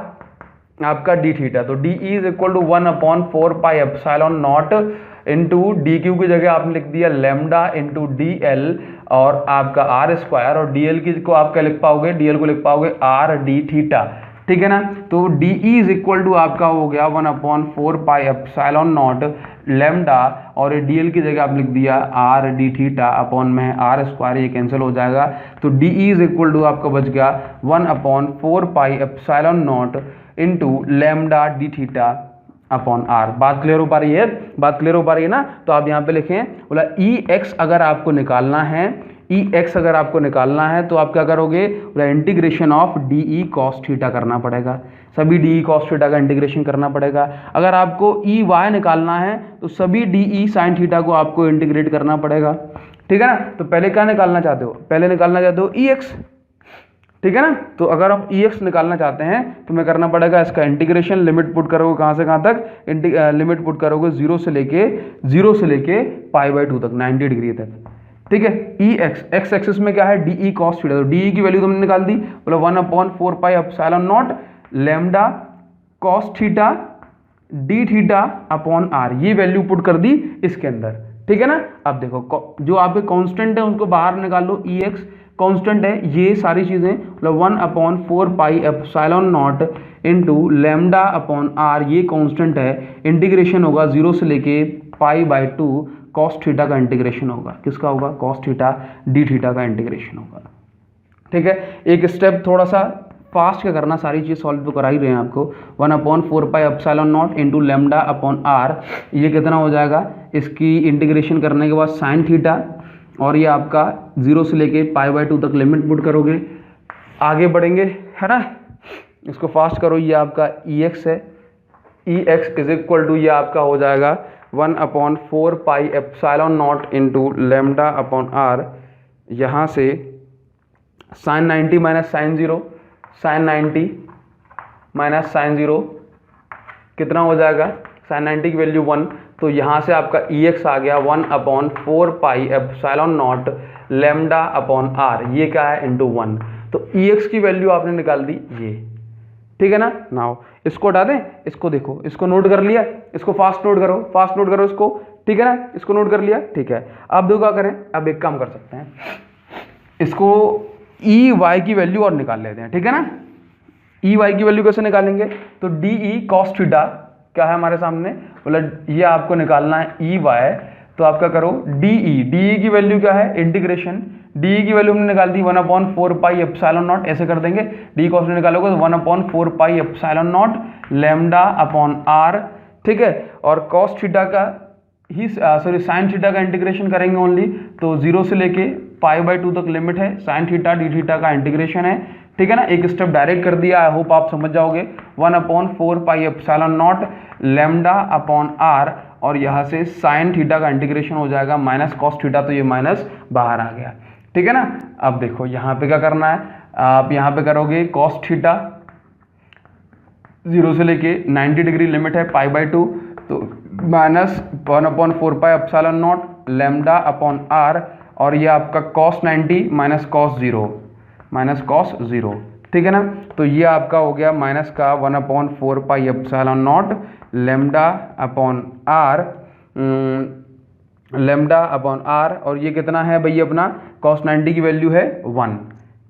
Speaker 1: आपका डी थीटा, तो d is equal to 1/4πε0 into d q की जगह आपने लिख दिया लैम्डा इंटू डी एल और आपका आर स्क्वायर, और डी एल की को आप क्या लिख पाओगे, डी एल को लिख पाओगे आर डी थीटा, ठीक है ना। तो डी इज इक्वल टू आपका हो गया 1/4πε0 लैम्डा और डी एल की जगह आप लिख दिया आर डी थीटा अपॉन में आर स्क्वायर, ये कैंसिल हो जाएगा, तो डी इज इक्वल टू आपका बच गया 1/4πε0 into lambda d theta upon r. बात क्लियर हो पा रही है, बात क्लियर हो पा रही है ना। तो आप यहाँ पे लिखें, बोला ई एक्स अगर आपको निकालना है, ई एक्स अगर आपको निकालना है तो आप क्या करोगे, बोला integration of D E cos theta करना पड़ेगा, सभी डी ई कॉस थीटा का इंटीग्रेशन करना पड़ेगा। अगर आपको ई वाई निकालना है तो सभी डी ई साइन थीटा को आपको इंटीग्रेट करना पड़ेगा, ठीक है ना। तो पहले क्या निकालना चाहते हो, पहले निकालना चाहते हो ई एक्स, ठीक है ना। तो अगर आप ई एक्स निकालना चाहते हैं तो मैं करना पड़ेगा इसका इंटीग्रेशन, लिमिट पुट करोगे कहाँ से कहाँ तक, लिमिट पुट करोगे 0 से लेके π/2 तक 90 डिग्री तक, ठीक है। ई एक्स एक्सिस में क्या है डी ई कॉस थीटा, तो डी ई की वैल्यू तुमने निकाल दी, बोला 1/4πε0 lambda cos theta d theta upon r, ये वैल्यू पुट कर दी इसके अंदर, ठीक है ना। अब देखो जो आपके कांस्टेंट है उसको बाहर निकाल लो, ई एक्स कांस्टेंट है, ये सारी चीजें मतलब 1/4πε0 इंटू लैम्डा अपॉन आर, ये कांस्टेंट है, इंटीग्रेशन होगा 0 से लेके π/2 कॉस थीटा का इंटीग्रेशन होगा, किसका होगा कॉस थीटा डी थीटा का इंटीग्रेशन होगा, ठीक है। एक स्टेप थोड़ा सा फास्ट क्या करना, सारी चीज सॉल्व तो करा ही रहे हैं आपको। 1/4πε0 इंटू लैम्डा अपॉन आर, ये कितना हो जाएगा, इसकी इंटीग्रेशन करने के बाद साइन थीटा और ये आपका 0 से लेके π/2 तक लिमिट पुट करोगे, आगे बढ़ेंगे, है ना। इसको फास्ट करो, ये आपका ई एक्स है, ई एक्स इज इक्वल टू ये आपका हो जाएगा 1/4πε0 इंटू लैम्डा अपॉन आर, यहाँ से sine 90 minus sine 0, sine 90 minus sine 0 कितना हो जाएगा, साइन 90 की वैल्यू 1, तो यहाँ से आपका ई एक्स आ गया 1/4πε0 लैम्डा अपॉन आर, ये क्या है इंटू 1, तो ई एक्स की वैल्यू आपने निकाल दी ये, ठीक है ना। नाउ इसको हटा दें, इसको देखो, इसको नोट कर लिया, इसको फास्ट नोट करो इसको, ठीक है ना, इसको नोट कर लिया, ठीक है। अब देखो क्या करें, अब एक काम कर सकते हैं, इसको ई वाई की वैल्यू और निकाल लेते हैं, ठीक है ना। ई वाई की वैल्यू कैसे निकालेंगे, तो डी ई कॉस थीटा क्या है हमारे सामने, मतलब ये आपको निकालना है ई वाई, तो आप क्या करो डी ई की वैल्यू क्या है इंटीग्रेशन, डी की वैल्यू हमने निकाल दी 1/4πε0, ऐसे कर देंगे, डी कॉस निकालोगे तो 1/4πε0 लैम्डा अपॉन आर, ठीक है। और कॉस थीटा का ही साइन थीटा का इंटीग्रेशन करेंगे ओनली, तो 0 से लेके π/2 तक लिमिट है, साइन थीटा डी थीटा का इंटीग्रेशन है, ठीक है ना। एक स्टेप डायरेक्ट कर दिया, आई होप आप समझ जाओगे। 1/4πε0 लैम्डा अपॉन आर, और यहाँ से साइन थीटा का इंटीग्रेशन हो जाएगा माइनस कॉस थीटा, तो ये माइनस बाहर आ गया, ठीक है ना। अब देखो यहाँ पे क्या करना है, आप यहाँ पे करोगे कॉस थीटा 0 से लेके 90 डिग्री लिमिट है π/2, तो माइनस 1/4πε0 लैम्डा अपॉन आर, और ये आपका कॉस 90 माइनस कॉस 0, ठीक है ना। तो ये आपका हो गया माइनस का 1/4πε0 लैम्डा अपॉन आर, और ये कितना है भाई अपना कॉस 90 की वैल्यू है 1,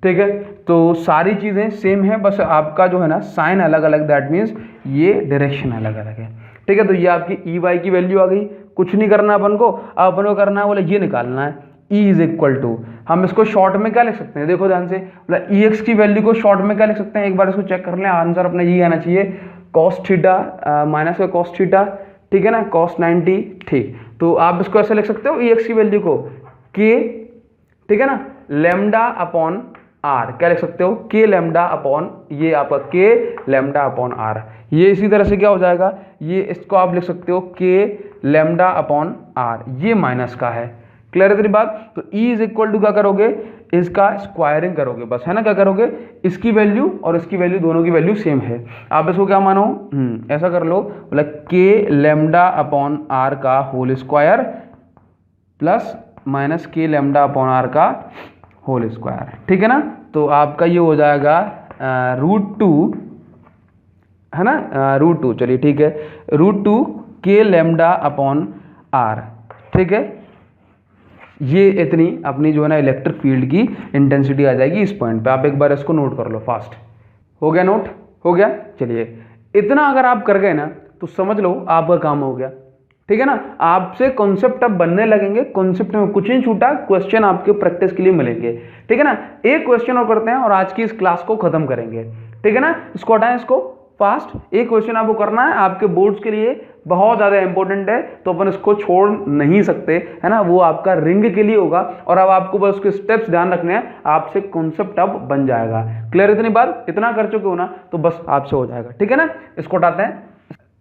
Speaker 1: ठीक है। तो सारी चीज़ें सेम है, बस आपका जो है ना साइन अलग अलग, दैट मीन्स ये डायरेक्शन अलग अलग है, ठीक है। तो ये आपकी ई वाई की वैल्यू आ गई, कुछ नहीं करना अपन को, अब अपन को करना है बोले ये निकालना है E इज इक्वल टू, हम इसको शॉर्ट में क्या लिख सकते हैं, देखो ध्यान से, बोला ई एक्स की वैल्यू को शॉर्ट में क्या लिख सकते हैं, एक बार इसको चेक कर लें, आंसर अपना ये आना चाहिए कॉस थीटा माइनस का कॉस थीटा, ठीक है ना, कॉस 90, ठीक। तो आप इसको ऐसे लिख सकते हो ई एक्स की वैल्यू को के, ठीक है ना, लैम्डा अपॉन आर, क्या लिख सकते हो के लैम्डा अपॉन, ये आपका के लैम्डा अपॉन आर, ये इसी तरह से क्या हो जाएगा, ये इसको आप लिख सकते हो के लैम्डा अपॉन आर, ये माइनस का है, क्लियर है तेरी बात। तो E इज इक्वल टू क्या करोगे, इसका स्क्वायरिंग करोगे बस, है ना, क्या करोगे, इसकी वैल्यू और इसकी वैल्यू दोनों की वैल्यू सेम है, आप इसको क्या मानो, ऐसा कर लो, मतलब के लैम्डा अपॉन आर का होल स्क्वायर प्लस माइनस के लैम्डा अपॉन आर का होल स्क्वायर, ठीक है ना। तो आपका ये हो जाएगा √2, है ना, √2, चलिए ठीक है, √2 के लैम्डा अपॉन आर, ठीक है। ये इतनी अपनी जो है ना इलेक्ट्रिक फील्ड की इंटेंसिटी आ जाएगी इस पॉइंट पे, आप एक बार इसको नोट कर लो फास्ट, हो गया नोट, हो गया। चलिए इतना अगर आप कर गए ना तो समझ लो आपका काम हो गया, ठीक है ना। आपसे कॉन्सेप्ट अब बनने लगेंगे, कॉन्सेप्ट में कुछ नहीं छूटा, क्वेश्चन आपके प्रैक्टिस के लिए मिलेंगे, ठीक है ना। एक क्वेश्चन और करते हैं और आज की इस क्लास को खत्म करेंगे, ठीक है ना। इसको हटाएं, इसको फास्ट, एक क्वेश्चन आपको करना है, आपके बोर्ड्स के लिए बहुत ज़्यादा इंपॉर्टेंट है, तो अपन इसको छोड़ नहीं सकते, है ना। वो आपका रिंग के लिए होगा, और अब आपको बस उसके स्टेप्स ध्यान रखने हैं, आपसे कॉन्सेप्ट अब बन जाएगा, क्लियर। इतनी बात, इतना कर चुके हो ना तो बस आपसे हो जाएगा, ठीक है ना। इसको हटाते हैं,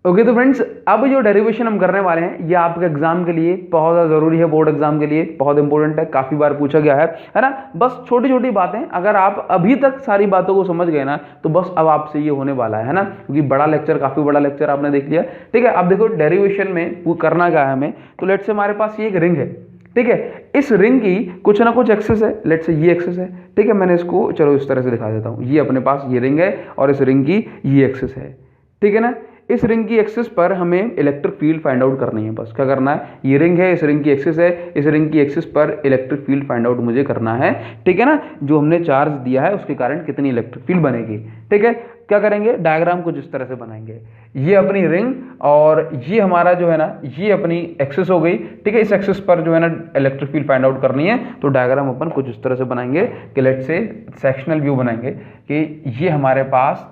Speaker 1: ओके। तो फ्रेंड्स अब जो डेरिवेशन हम करने वाले हैं ये आपके एग्जाम के लिए बहुत ज़्यादा ज़रूरी है, बोर्ड एग्जाम के लिए बहुत इंपॉर्टेंट है, काफ़ी बार पूछा गया है ना। बस छोटी छोटी बातें, अगर आप अभी तक सारी बातों को समझ गए ना तो बस अब आपसे ये होने वाला है ना, क्योंकि बड़ा लेक्चर, काफ़ी बड़ा लेक्चर आपने देख लिया, ठीक है। अब देखो डेरिवेशन में वो करना क्या है हमें, तो लेट्स से हमारे पास ये एक रिंग है, ठीक है। इस रिंग की कुछ ना कुछ एक्सेस है, लेट्स से ये एक्सेस है, ठीक है। मैंने इसको चलो इस तरह से दिखा देता हूँ, ये अपने पास ये रिंग है और इस रिंग की ये एक्सेस है, ठीक है ना। इस रिंग की एक्सिस पर हमें इलेक्ट्रिक फील्ड फाइंड आउट करनी है, बस क्या करना है, ये रिंग है, इस रिंग की एक्सिस है, इस रिंग की एक्सिस पर इलेक्ट्रिक फील्ड फाइंड आउट मुझे करना है, ठीक है ना। जो हमने चार्ज दिया है उसके कारण कितनी इलेक्ट्रिक फील्ड बनेगी, ठीक है। क्या करेंगे, डायग्राम कुछ इस तरह से बनाएंगे, ये अपनी रिंग और ये हमारा जो है ना ये अपनी एक्सिस हो गई, ठीक है। इस एक्सिस पर जो है ना इलेक्ट्रिक फील्ड फाइंड आउट करनी है, तो डायग्राम अपन कुछ इस तरह से बनाएंगे कि लेट्स से सेक्शनल व्यू बनाएंगे कि ये हमारे पास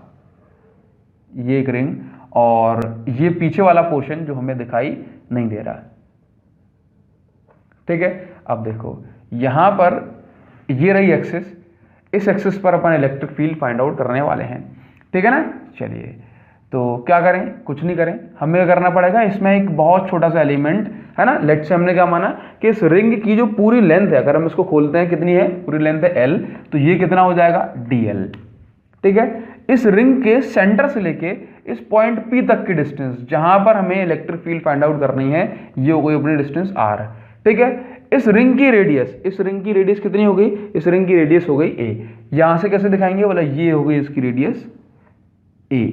Speaker 1: ये एक रिंग और ये पीछे वाला पोर्शन जो हमें दिखाई नहीं दे रहा, ठीक है। अब देखो यहां पर ये रही एक्सिस, इस एक्सिस पर अपन इलेक्ट्रिक फील्ड फाइंड आउट करने वाले हैं, ठीक है ना। चलिए तो क्या करें, कुछ नहीं करें, हमें करना पड़ेगा, इसमें एक बहुत छोटा सा एलिमेंट है ना। लेट्स से हमने क्या माना कि इस रिंग की जो पूरी लेंथ है, अगर हम इसको खोलते हैं कितनी है, पूरी लेंथ है L, तो ये कितना हो जाएगा DL, ठीक है। इस रिंग के सेंटर से लेके इस पॉइंट P तक की डिस्टेंस जहां पर हमें इलेक्ट्रिक फील्ड फाइंड आउट करनी है, ये हो गई अपनी डिस्टेंस R, ठीक है। इस रिंग की रेडियस कितनी हो गई, इस रिंग की रेडियस हो गई A। यहां से कैसे दिखाएंगे, बोला ये हो गई इसकी रेडियस A,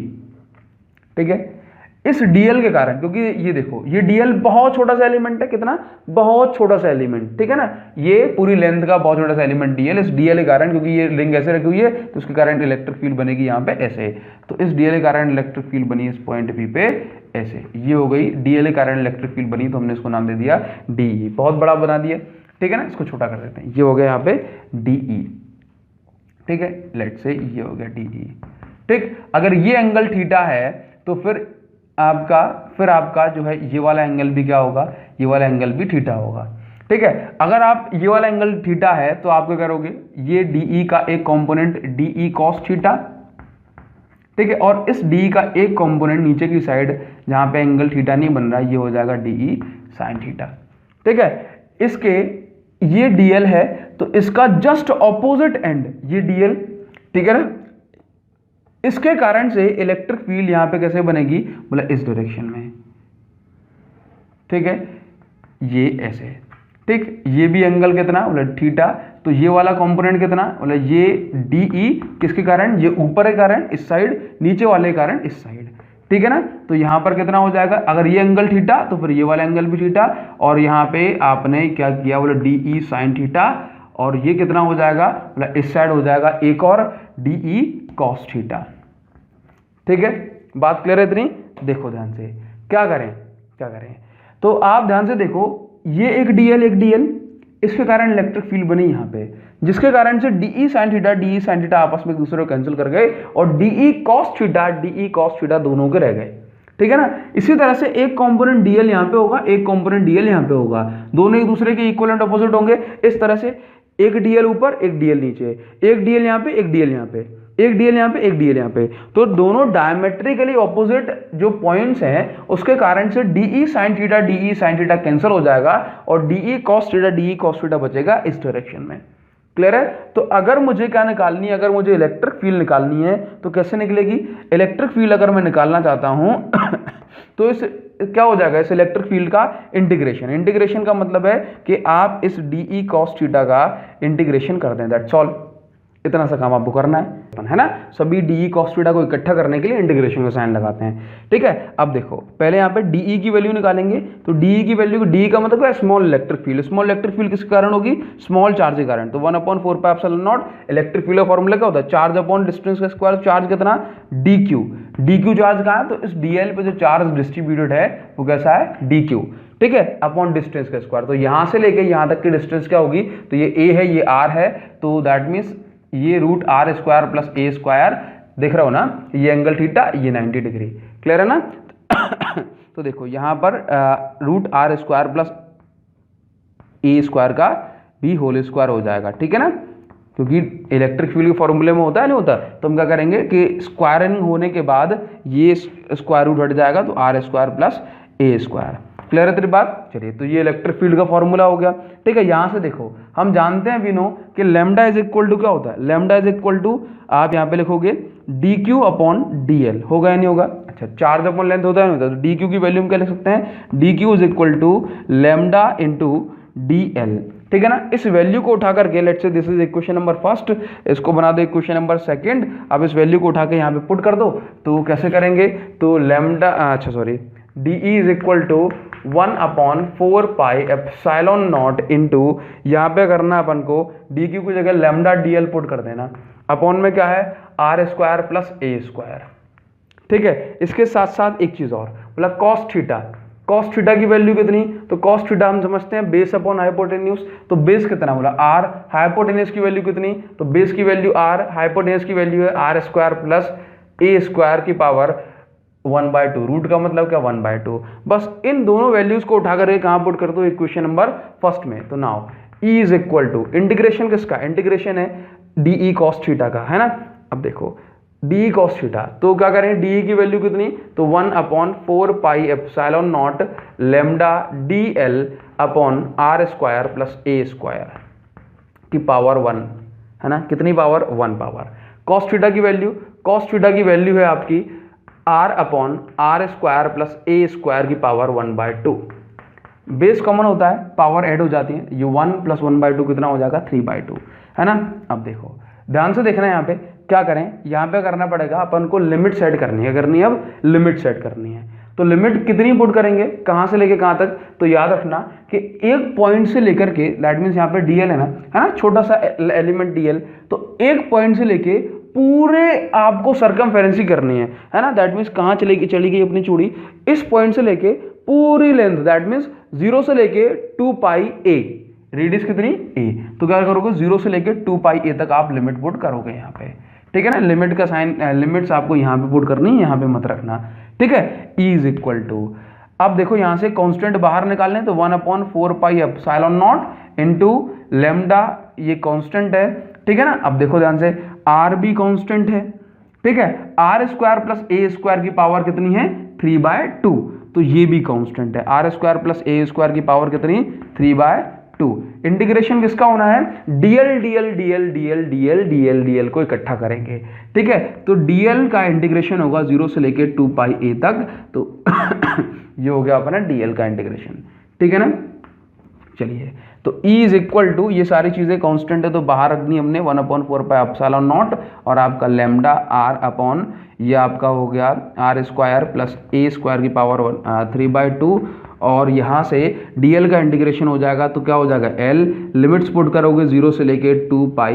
Speaker 1: ठीक है। इस DL के कारण, क्योंकि ये देखो ये DL बहुत छोटा सा एलिमेंट है, कितना बहुत छोटा सा एलिमेंट, ठीक है ना। ये पूरी लेंथ का बहुत छोटा सा एलिमेंट DL, इस DL के कारण, क्योंकि ये रिंग ऐसे रखी हुई है तो उसके कारण इलेक्ट्रिक फील्ड बनेगी यहाँ पे ऐसे, तो इस DL के कारण इलेक्ट्रिक फील्ड बनी इस पॉइंट P पे ऐसे, ये हो गई DL के कारण इलेक्ट्रिक फील्ड बनी, तो हमने इसको नाम दे दिया DE, बहुत बड़ा बना दिया, ठीक है ना। इसको छोटा कर देते हैं, ये हो गया यहाँ पे DE, ठीक है। लेट्स से ये हो गया DE, ठीक। अगर ये एंगल थीटा है तो फिर आपका जो है ये वाला एंगल भी क्या होगा, ये वाला एंगल भी थीटा होगा, ठीक है। अगर आप ये वाला एंगल थीटा है तो आप क्या करोगे, ये DE का एक कंपोनेंट DE cos थीटा, ठीक है। और इस डी का एक कंपोनेंट नीचे की साइड जहां पे एंगल थीटा नहीं बन रहा, ये हो जाएगा डी साइन थीटा। ठीक है। इसके ये डीएल है तो इसका जस्ट ऑपोजिट एंड ये डीएल, ठीक है ना। इसके कारण से इलेक्ट्रिक फील्ड यहां पे कैसे बनेगी, बोला इस डायरेक्शन में, ठीक है, ये ऐसे, ठीक। ये भी एंगल कितना, बोला थीटा, तो ये वाला कंपोनेंट कितना, बोला ये डीई, किसके कारण, ये ऊपर के कारण इस साइड, नीचे वाले कारण इस साइड, ठीक है ना। तो यहां पर कितना हो जाएगा, अगर ये एंगल थीटा तो फिर ये वाला एंगल भी थीटा, और यहां पे आपने क्या किया, बोला डीई साइन थीटा, और ये कितना हो जाएगा, बोला इस साइड हो जाएगा एक और डीई कॉस थीटा। ठीक है, बात क्लियर है इतनी। देखो ध्यान से क्या करें, तो आप ध्यान से देखो, ये एक डीएल, इसके कारण इलेक्ट्रिक फील्ड बनी यहां पे, जिसके कारण से डीई साइन थीटा आपस में एक दूसरे को कैंसिल कर गए, और डीई कॉस थीटा दोनों के रह गए, ठीक है ना। इसी तरह से एक कंपोनेंट डीएल यहां पे होगा, एक कंपोनेंट डीएल यहां पे होगा, दोनों एक दूसरे के इक्वल एंड अपोजिट होंगे। इस तरह से एक डीएल ऊपर, एक डीएल नीचे, एक डीएल यहां पे, एक डीएल यहां पे, एक डीएल यहां पे, एक डीएल यहां पे, तो दोनों डायमेट्रिकली ऑपोजिट जो पॉइंट्स हैं उसके कारण से डीई साइन थीटा कैंसिल हो जाएगा, और डीई कॉस थीटा बचेगा इस डायरेक्शन में। क्लियर है। तो अगर मुझे क्या निकालनी है, अगर मुझे इलेक्ट्रिक फील्ड निकालनी है तो कैसे निकलेगी, इलेक्ट्रिक फील्ड अगर मैं निकालना चाहता हूं तो इस क्या हो जाएगा, इस इलेक्ट्रिक फील्ड का इंटीग्रेशन का मतलब है कि आप इस डीई कॉस थीटा का इंटीग्रेशन कर दें, दैट्स ऑल। इतना सा काम आपको करना है ना। सभी डीई कॉस थीटा को इकट्ठा करने के लिए इंटीग्रेशन का साइन लगाते हैं, ठीक है। अब देखो पहले यहाँ पे डीई की वैल्यू निकालेंगे, तो डीई की वैल्यू, डीई का मतलब है स्मॉल इलेक्ट्रिक फील्ड किसके कारण होगी, स्मॉल चार्ज के कारण, तो 1/4πε0 इलेक्ट्रिक फील्ड का फॉर्मूला क्या होता है, चार्ज अपॉन डिस्टेंस का स्क्वायर, चार्ज कितना, डी चार्ज कहाँ है, तो इस डीएल पे जो चार्ज डिस्ट्रीब्यूटेड है वो कैसा है, डी क्यू, ठीक है, अपॉन डिस्टेंस का स्क्वायर। तो यहां से लेके यहां तक की डिस्टेंस क्या होगी, तो ये ए है, ये आर है, तो दैट मीन्स ये √r² प्लस a² देख रहे हो ना, ये एंगल थीटा, ये 90 डिग्री। क्लियर है ना। तो देखो यहां पर √r² प्लस a² का भी होल स्क्वायर हो जाएगा, ठीक है ना, क्योंकि इलेक्ट्रिक फील्ड के फॉर्मूले में होता है, नहीं होता, तो हम क्या करेंगे कि स्क्वायरिंग होने के बाद ये स्क्वायर रूट हट जाएगा, तो r² प्लस a²। क्लियर है तेरी बात। चलिए, तो ये इलेक्ट्रिक फील्ड का फॉर्मूला हो गया, ठीक है। यहां से देखो हम जानते हैं विनो कि लैम्डा इज इक्वल टू क्या होता है, लैम्डा इज इक्वल टू, आप यहां पे लिखोगे D Q upon D L, होगा या नहीं होगा, अच्छा, चार्ज अपॉन लेंथ होता है नहीं होता, तो डी क्यू की वैल्यू हम क्या लिख सकते हैं, D Q is equal to lambda into D L, ठीक है ना। इस वैल्यू को उठा करके, let's say this is equation number first, इसको बना दो इक्वेशन नंबर सेकंड। अब इस वैल्यू को उठा के यहाँ पे पुट कर दो, तो कैसे करेंगे, तो लैम्डा, अच्छा sorry, DE is equal to 1/4πε0 into, यहाँ पे करना अपन को डी क्यू की जगह लैम्डा DL पुट कर देना, अपॉन में क्या है, r² प्लस a², ठीक है। इसके साथ साथ एक चीज और, बोला कॉस थीटा की वैल्यू कितनी, तो कॉस थीटा हम समझते हैं बेस अपॉन हाइपोटेन्यूज, तो बेस कितना, बोला r, हाइपोटेन्यूज की वैल्यू कितनी, तो बेस की वैल्यू r, हाइपोटेन्यूज की वैल्यू है r² प्लस a² की पावर 1/2, रूट का मतलब क्या, 1/2। बस इन दोनों वैल्यूज को उठा कर कहां पुट कर दो, इक्वेशन नंबर फर्स्ट में। तो now E is equal to, integration किसका, इंटीग्रेशन है DE cos थीटा का, है ना। अब देखो DE cos थीटा, तो क्या करें, DE की वैल्यू कितनी, तो 1/4πε0 lambda DL upon r² plus a² की पावर 1, है ना, कितनी पावर, 1 पावर। cos थीटा की वैल्यू है आपकी r upon r² plus a² की पावर 1/2। बेस कॉमन होता है, पावर ऐड हो जाती है, ये 1 प्लस 1/2 कितना हो जाएगा, 3/2, है ना। अब देखो ध्यान से देखना, यहाँ पे क्या करें, यहाँ पे करना पड़ेगा अपन को लिमिट सेट करनी है, अब लिमिट सेट करनी है, तो लिमिट कितनी पुट करेंगे, कहाँ से लेके कहाँ तक, तो याद रखना कि एक पॉइंट से लेकर के, दैट मीन्स यहाँ पे DL है ना, छोटा सा एलिमेंट DL, तो एक पॉइंट से लेके पूरे आपको सर्कमफेरेंसी करनी है ना, दैट मीन्स कहाँ चली गई अपनी चूड़ी, इस पॉइंट से लेके पूरी लेंथ, दैट मीन्स 0 से लेके 2πa, रेडियस कितनी a, तो क्या करोगे, 0 से लेके 2πa तक आप लिमिट पुट करोगे यहाँ पे, ठीक है ना। लिमिट का साइन, लिमिट्स आपको यहाँ पे पुट करनी है, यहाँ पे मत रखना, ठीक है। E इज इक्वल टू, अब देखो यहाँ से कांस्टेंट बाहर निकालने, तो 1/4πε0 इंटू लैम्डा, ये कांस्टेंट है, ठीक है ना। अब देखो ध्यान से, R भी कांस्टेंट है, ठीक है। R square plus A square की पावर कितनी है 3/2, तो ये भी कांस्टेंट है। R square plus A square की पावर कितनी 3/2। इंटीग्रेशन किसका होना है DL DL DL DL DL DL DL को इकट्ठा करेंगे, ठीक है। तो डीएल का इंटीग्रेशन होगा 0 से लेके 2πa तक, तो ये हो गया अपना डीएल का इंटीग्रेशन, ठीक है ना। चलिए, तो E इज इक्वल टू, ये सारी चीजें कांस्टेंट है तो बाहर रखनी हमने 1/4πε0 और आपका लैम्डा आर अपॉन ये आपका हो गया R square plus A square की पावर 3/2 और यहाँ से dl का इंटीग्रेशन हो जाएगा तो क्या हो जाएगा l, लिमिट्स पुट करोगे 0 से लेके 2πa,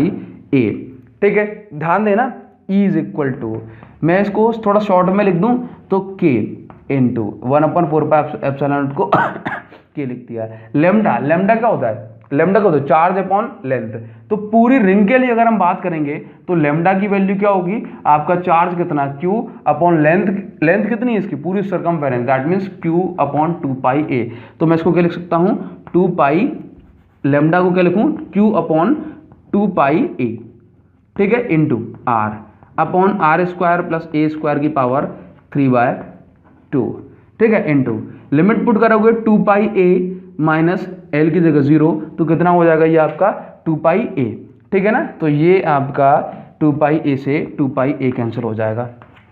Speaker 1: ठीक है। ध्यान देना E इज इक्वल टू, मैं इसको थोड़ा शॉर्ट में लिख दूं तो k इंटू 1/4πε0 को के लिख दिया। लेमडा, लेमडा क्या होता है, लेमडा क्या होता है चार्ज अपॉन लेंथ। तो पूरी रिंग के लिए अगर हम बात करेंगे तो लेमडा की वैल्यू क्या होगी आपका चार्ज कितना q अपॉन लेंथ, लेंथ कितनी है इसकी पूरी circumference, that means q upon 2πa। तो मैं इसको क्या लिख सकता हूं 2π, लेमडा को क्या लिखूं q अपॉन 2πa, ठीक है, into r upon are square plus A square की पावर 3/2, ठीक है, इंटू लिमिट पुट करोगे 2πa माइनस एल की जगह 0 तो कितना हो जाएगा ये आपका 2πa, ठीक है ना। तो ये आपका 2πa से 2πa कैंसिल हो जाएगा,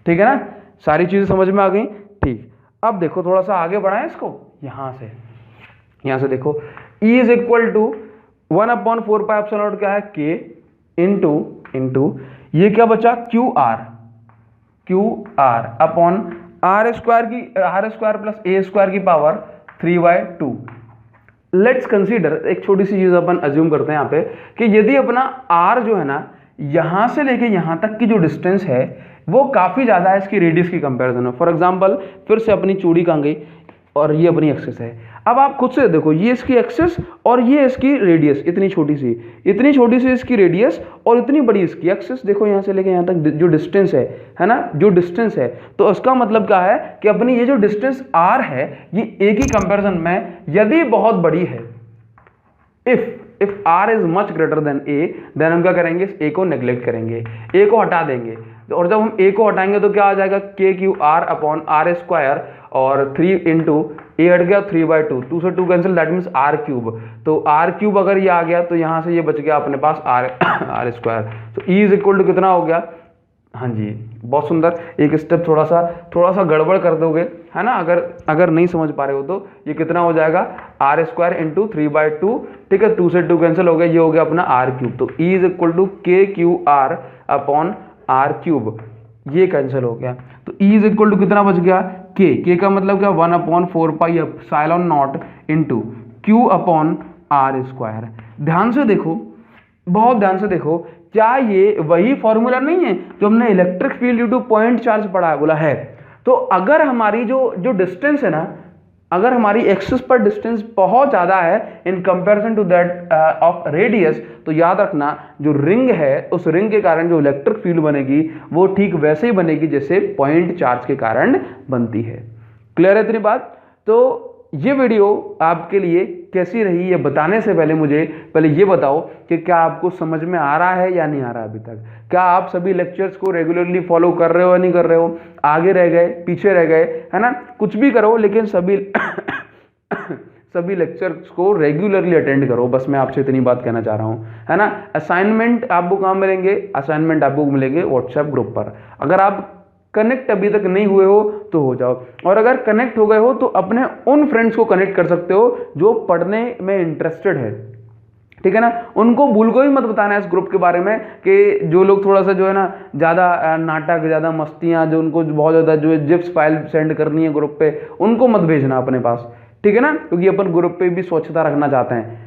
Speaker 1: ठीक है ना। सारी चीजें समझ में आ गई, ठीक। अब देखो थोड़ा सा आगे बढ़ाएं इसको, यहां से देखो E इज इक्वल टू 1/4πε0 क्या है k इंटू ये क्या बचा QR upon are square plus A square की पावर 3/2। लेट्स कंसीडर, एक छोटी सी चीज अपन अज्यूम करते हैं यहाँ पे कि यदि अपना r जो है ना यहां से लेके यहां तक की जो डिस्टेंस है वो काफी ज्यादा है इसकी रेडियस की कंपैरिजन में। फॉर एग्जांपल फिर से अपनी चूड़ी कहाँ गई और ये अपनी एक्सिस है। अब आप खुद से देखो ये इसकी एक्सिस और ये इसकी रेडियस, इतनी छोटी सी इसकी रेडियस और इतनी बड़ी इसकी एक्सिस। देखो यहाँ से लेके यहाँ तक जो डिस्टेंस है ना, जो डिस्टेंस है, तो इसका मतलब क्या है कि अपनी ये जो डिस्टेंस r है ये a की कंपैरिजन में यदि बहुत बड़ी है, if r is much greater than a, then हम क्या करेंगे इस a को नेग्लेक्ट करेंगे, a को हटा देंगे। और जब हम a को हटाएंगे तो क्या आ जाएगा KQR अपॉन आर स्क्वायर और 3 इंटू ए हट गया 3/2, 2 से 2 cancel, that means r cube. तो r क्यूब अगर ये आ गया तो यहाँ से ये बच गया अपने पास आर स्क्वायर। तो E इज इक्वल टू कितना हो गया, हाँ जी बहुत सुंदर। एक स्टेप थोड़ा सा गड़बड़ कर दोगे है ना, अगर नहीं समझ पा रहे हो तो ये कितना हो जाएगा आर स्क्वायर इंटू 3/2, ठीक है, 2 से 2 कैंसिल हो गया, ये हो गया अपना आर क्यूब। तो E is equal to KQR upon R cube, ये कैंसिल हो गया। तो E इज इक्वल टू कितना बच गया k का मतलब क्या 1/4πε0 into Q upon are square. ध्यान से देखो, बहुत ध्यान से देखो, क्या ये वही फॉर्मूला नहीं है जो हमने electric field due two point charge पढ़ा है, बोला है। तो अगर हमारी जो डिस्टेंस है ना, अगर हमारी एक्सिस पर डिस्टेंस बहुत ज़्यादा है in comparison to that of radius, तो याद रखना जो रिंग है उस रिंग के कारण जो इलेक्ट्रिक फील्ड बनेगी वो ठीक वैसे ही बनेगी जैसे पॉइंट चार्ज के कारण बनती है। क्लियर है इतनी बात। तो ये वीडियो आपके लिए कैसी रही ये बताने से पहले मुझे पहले ये बताओ कि क्या आपको समझ में आ रहा है या नहीं आ रहा अभी तक। क्या आप सभी लेक्चर्स को रेगुलरली फॉलो कर रहे हो या नहीं कर रहे हो, आगे रह गए, पीछे रह गए, है ना, कुछ भी करो लेकिन सभी लेक्चर्स को रेगुलरली अटेंड करो। बस मैं आपसे इतनी बात कहना चाह रहा हूँ, है ना। असाइनमेंट आपको कहाँ मिलेंगे, असाइनमेंट आपको मिलेंगे व्हाट्सएप ग्रुप पर। अगर आप कनेक्ट अभी तक नहीं हुए हो तो हो जाओ, और अगर कनेक्ट हो गए हो तो अपने उन फ्रेंड्स को कनेक्ट कर सकते हो जो पढ़ने में इंटरेस्टेड है, ठीक है ना। उनको भूल को ही मत बताना इस ग्रुप के बारे में कि जो लोग थोड़ा सा जो है ना ज़्यादा नाटक, ज़्यादा मस्तियाँ, जो उनको बहुत ज़्यादा जो जिप्स फाइल सेंड करनी है ग्रुप पे, उनको मत भेजना अपने पास, ठीक है ना, क्योंकि अपन ग्रुप पे भी स्वच्छता रखना चाहते हैं।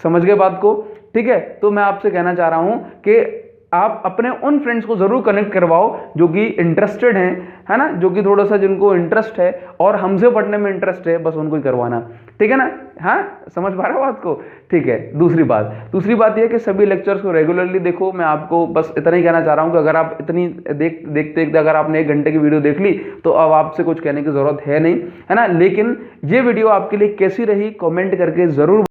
Speaker 1: समझ गए बात को, ठीक है। तो मैं आपसे कहना चाह रहा हूँ कि आप अपने उन फ्रेंड्स को जरूर कनेक्ट करवाओ जो कि इंटरेस्टेड हैं, है ना, जो कि थोड़ा सा जिनको इंटरेस्ट है और हमसे पढ़ने में इंटरेस्ट है, बस उनको ही करवाना, ठीक है ना। हाँ, समझ पा रहे हो बात को, ठीक है। दूसरी बात यह है कि सभी लेक्चर्स को रेगुलरली देखो। मैं आपको बस इतना ही कहना चाह रहा हूँ कि अगर आप इतनी देखते अगर आपने 1 घंटे की वीडियो देख ली तो अब आपसे कुछ कहने की जरूरत है नहीं, है ना। लेकिन ये वीडियो आपके लिए कैसी रही कमेंट करके जरूर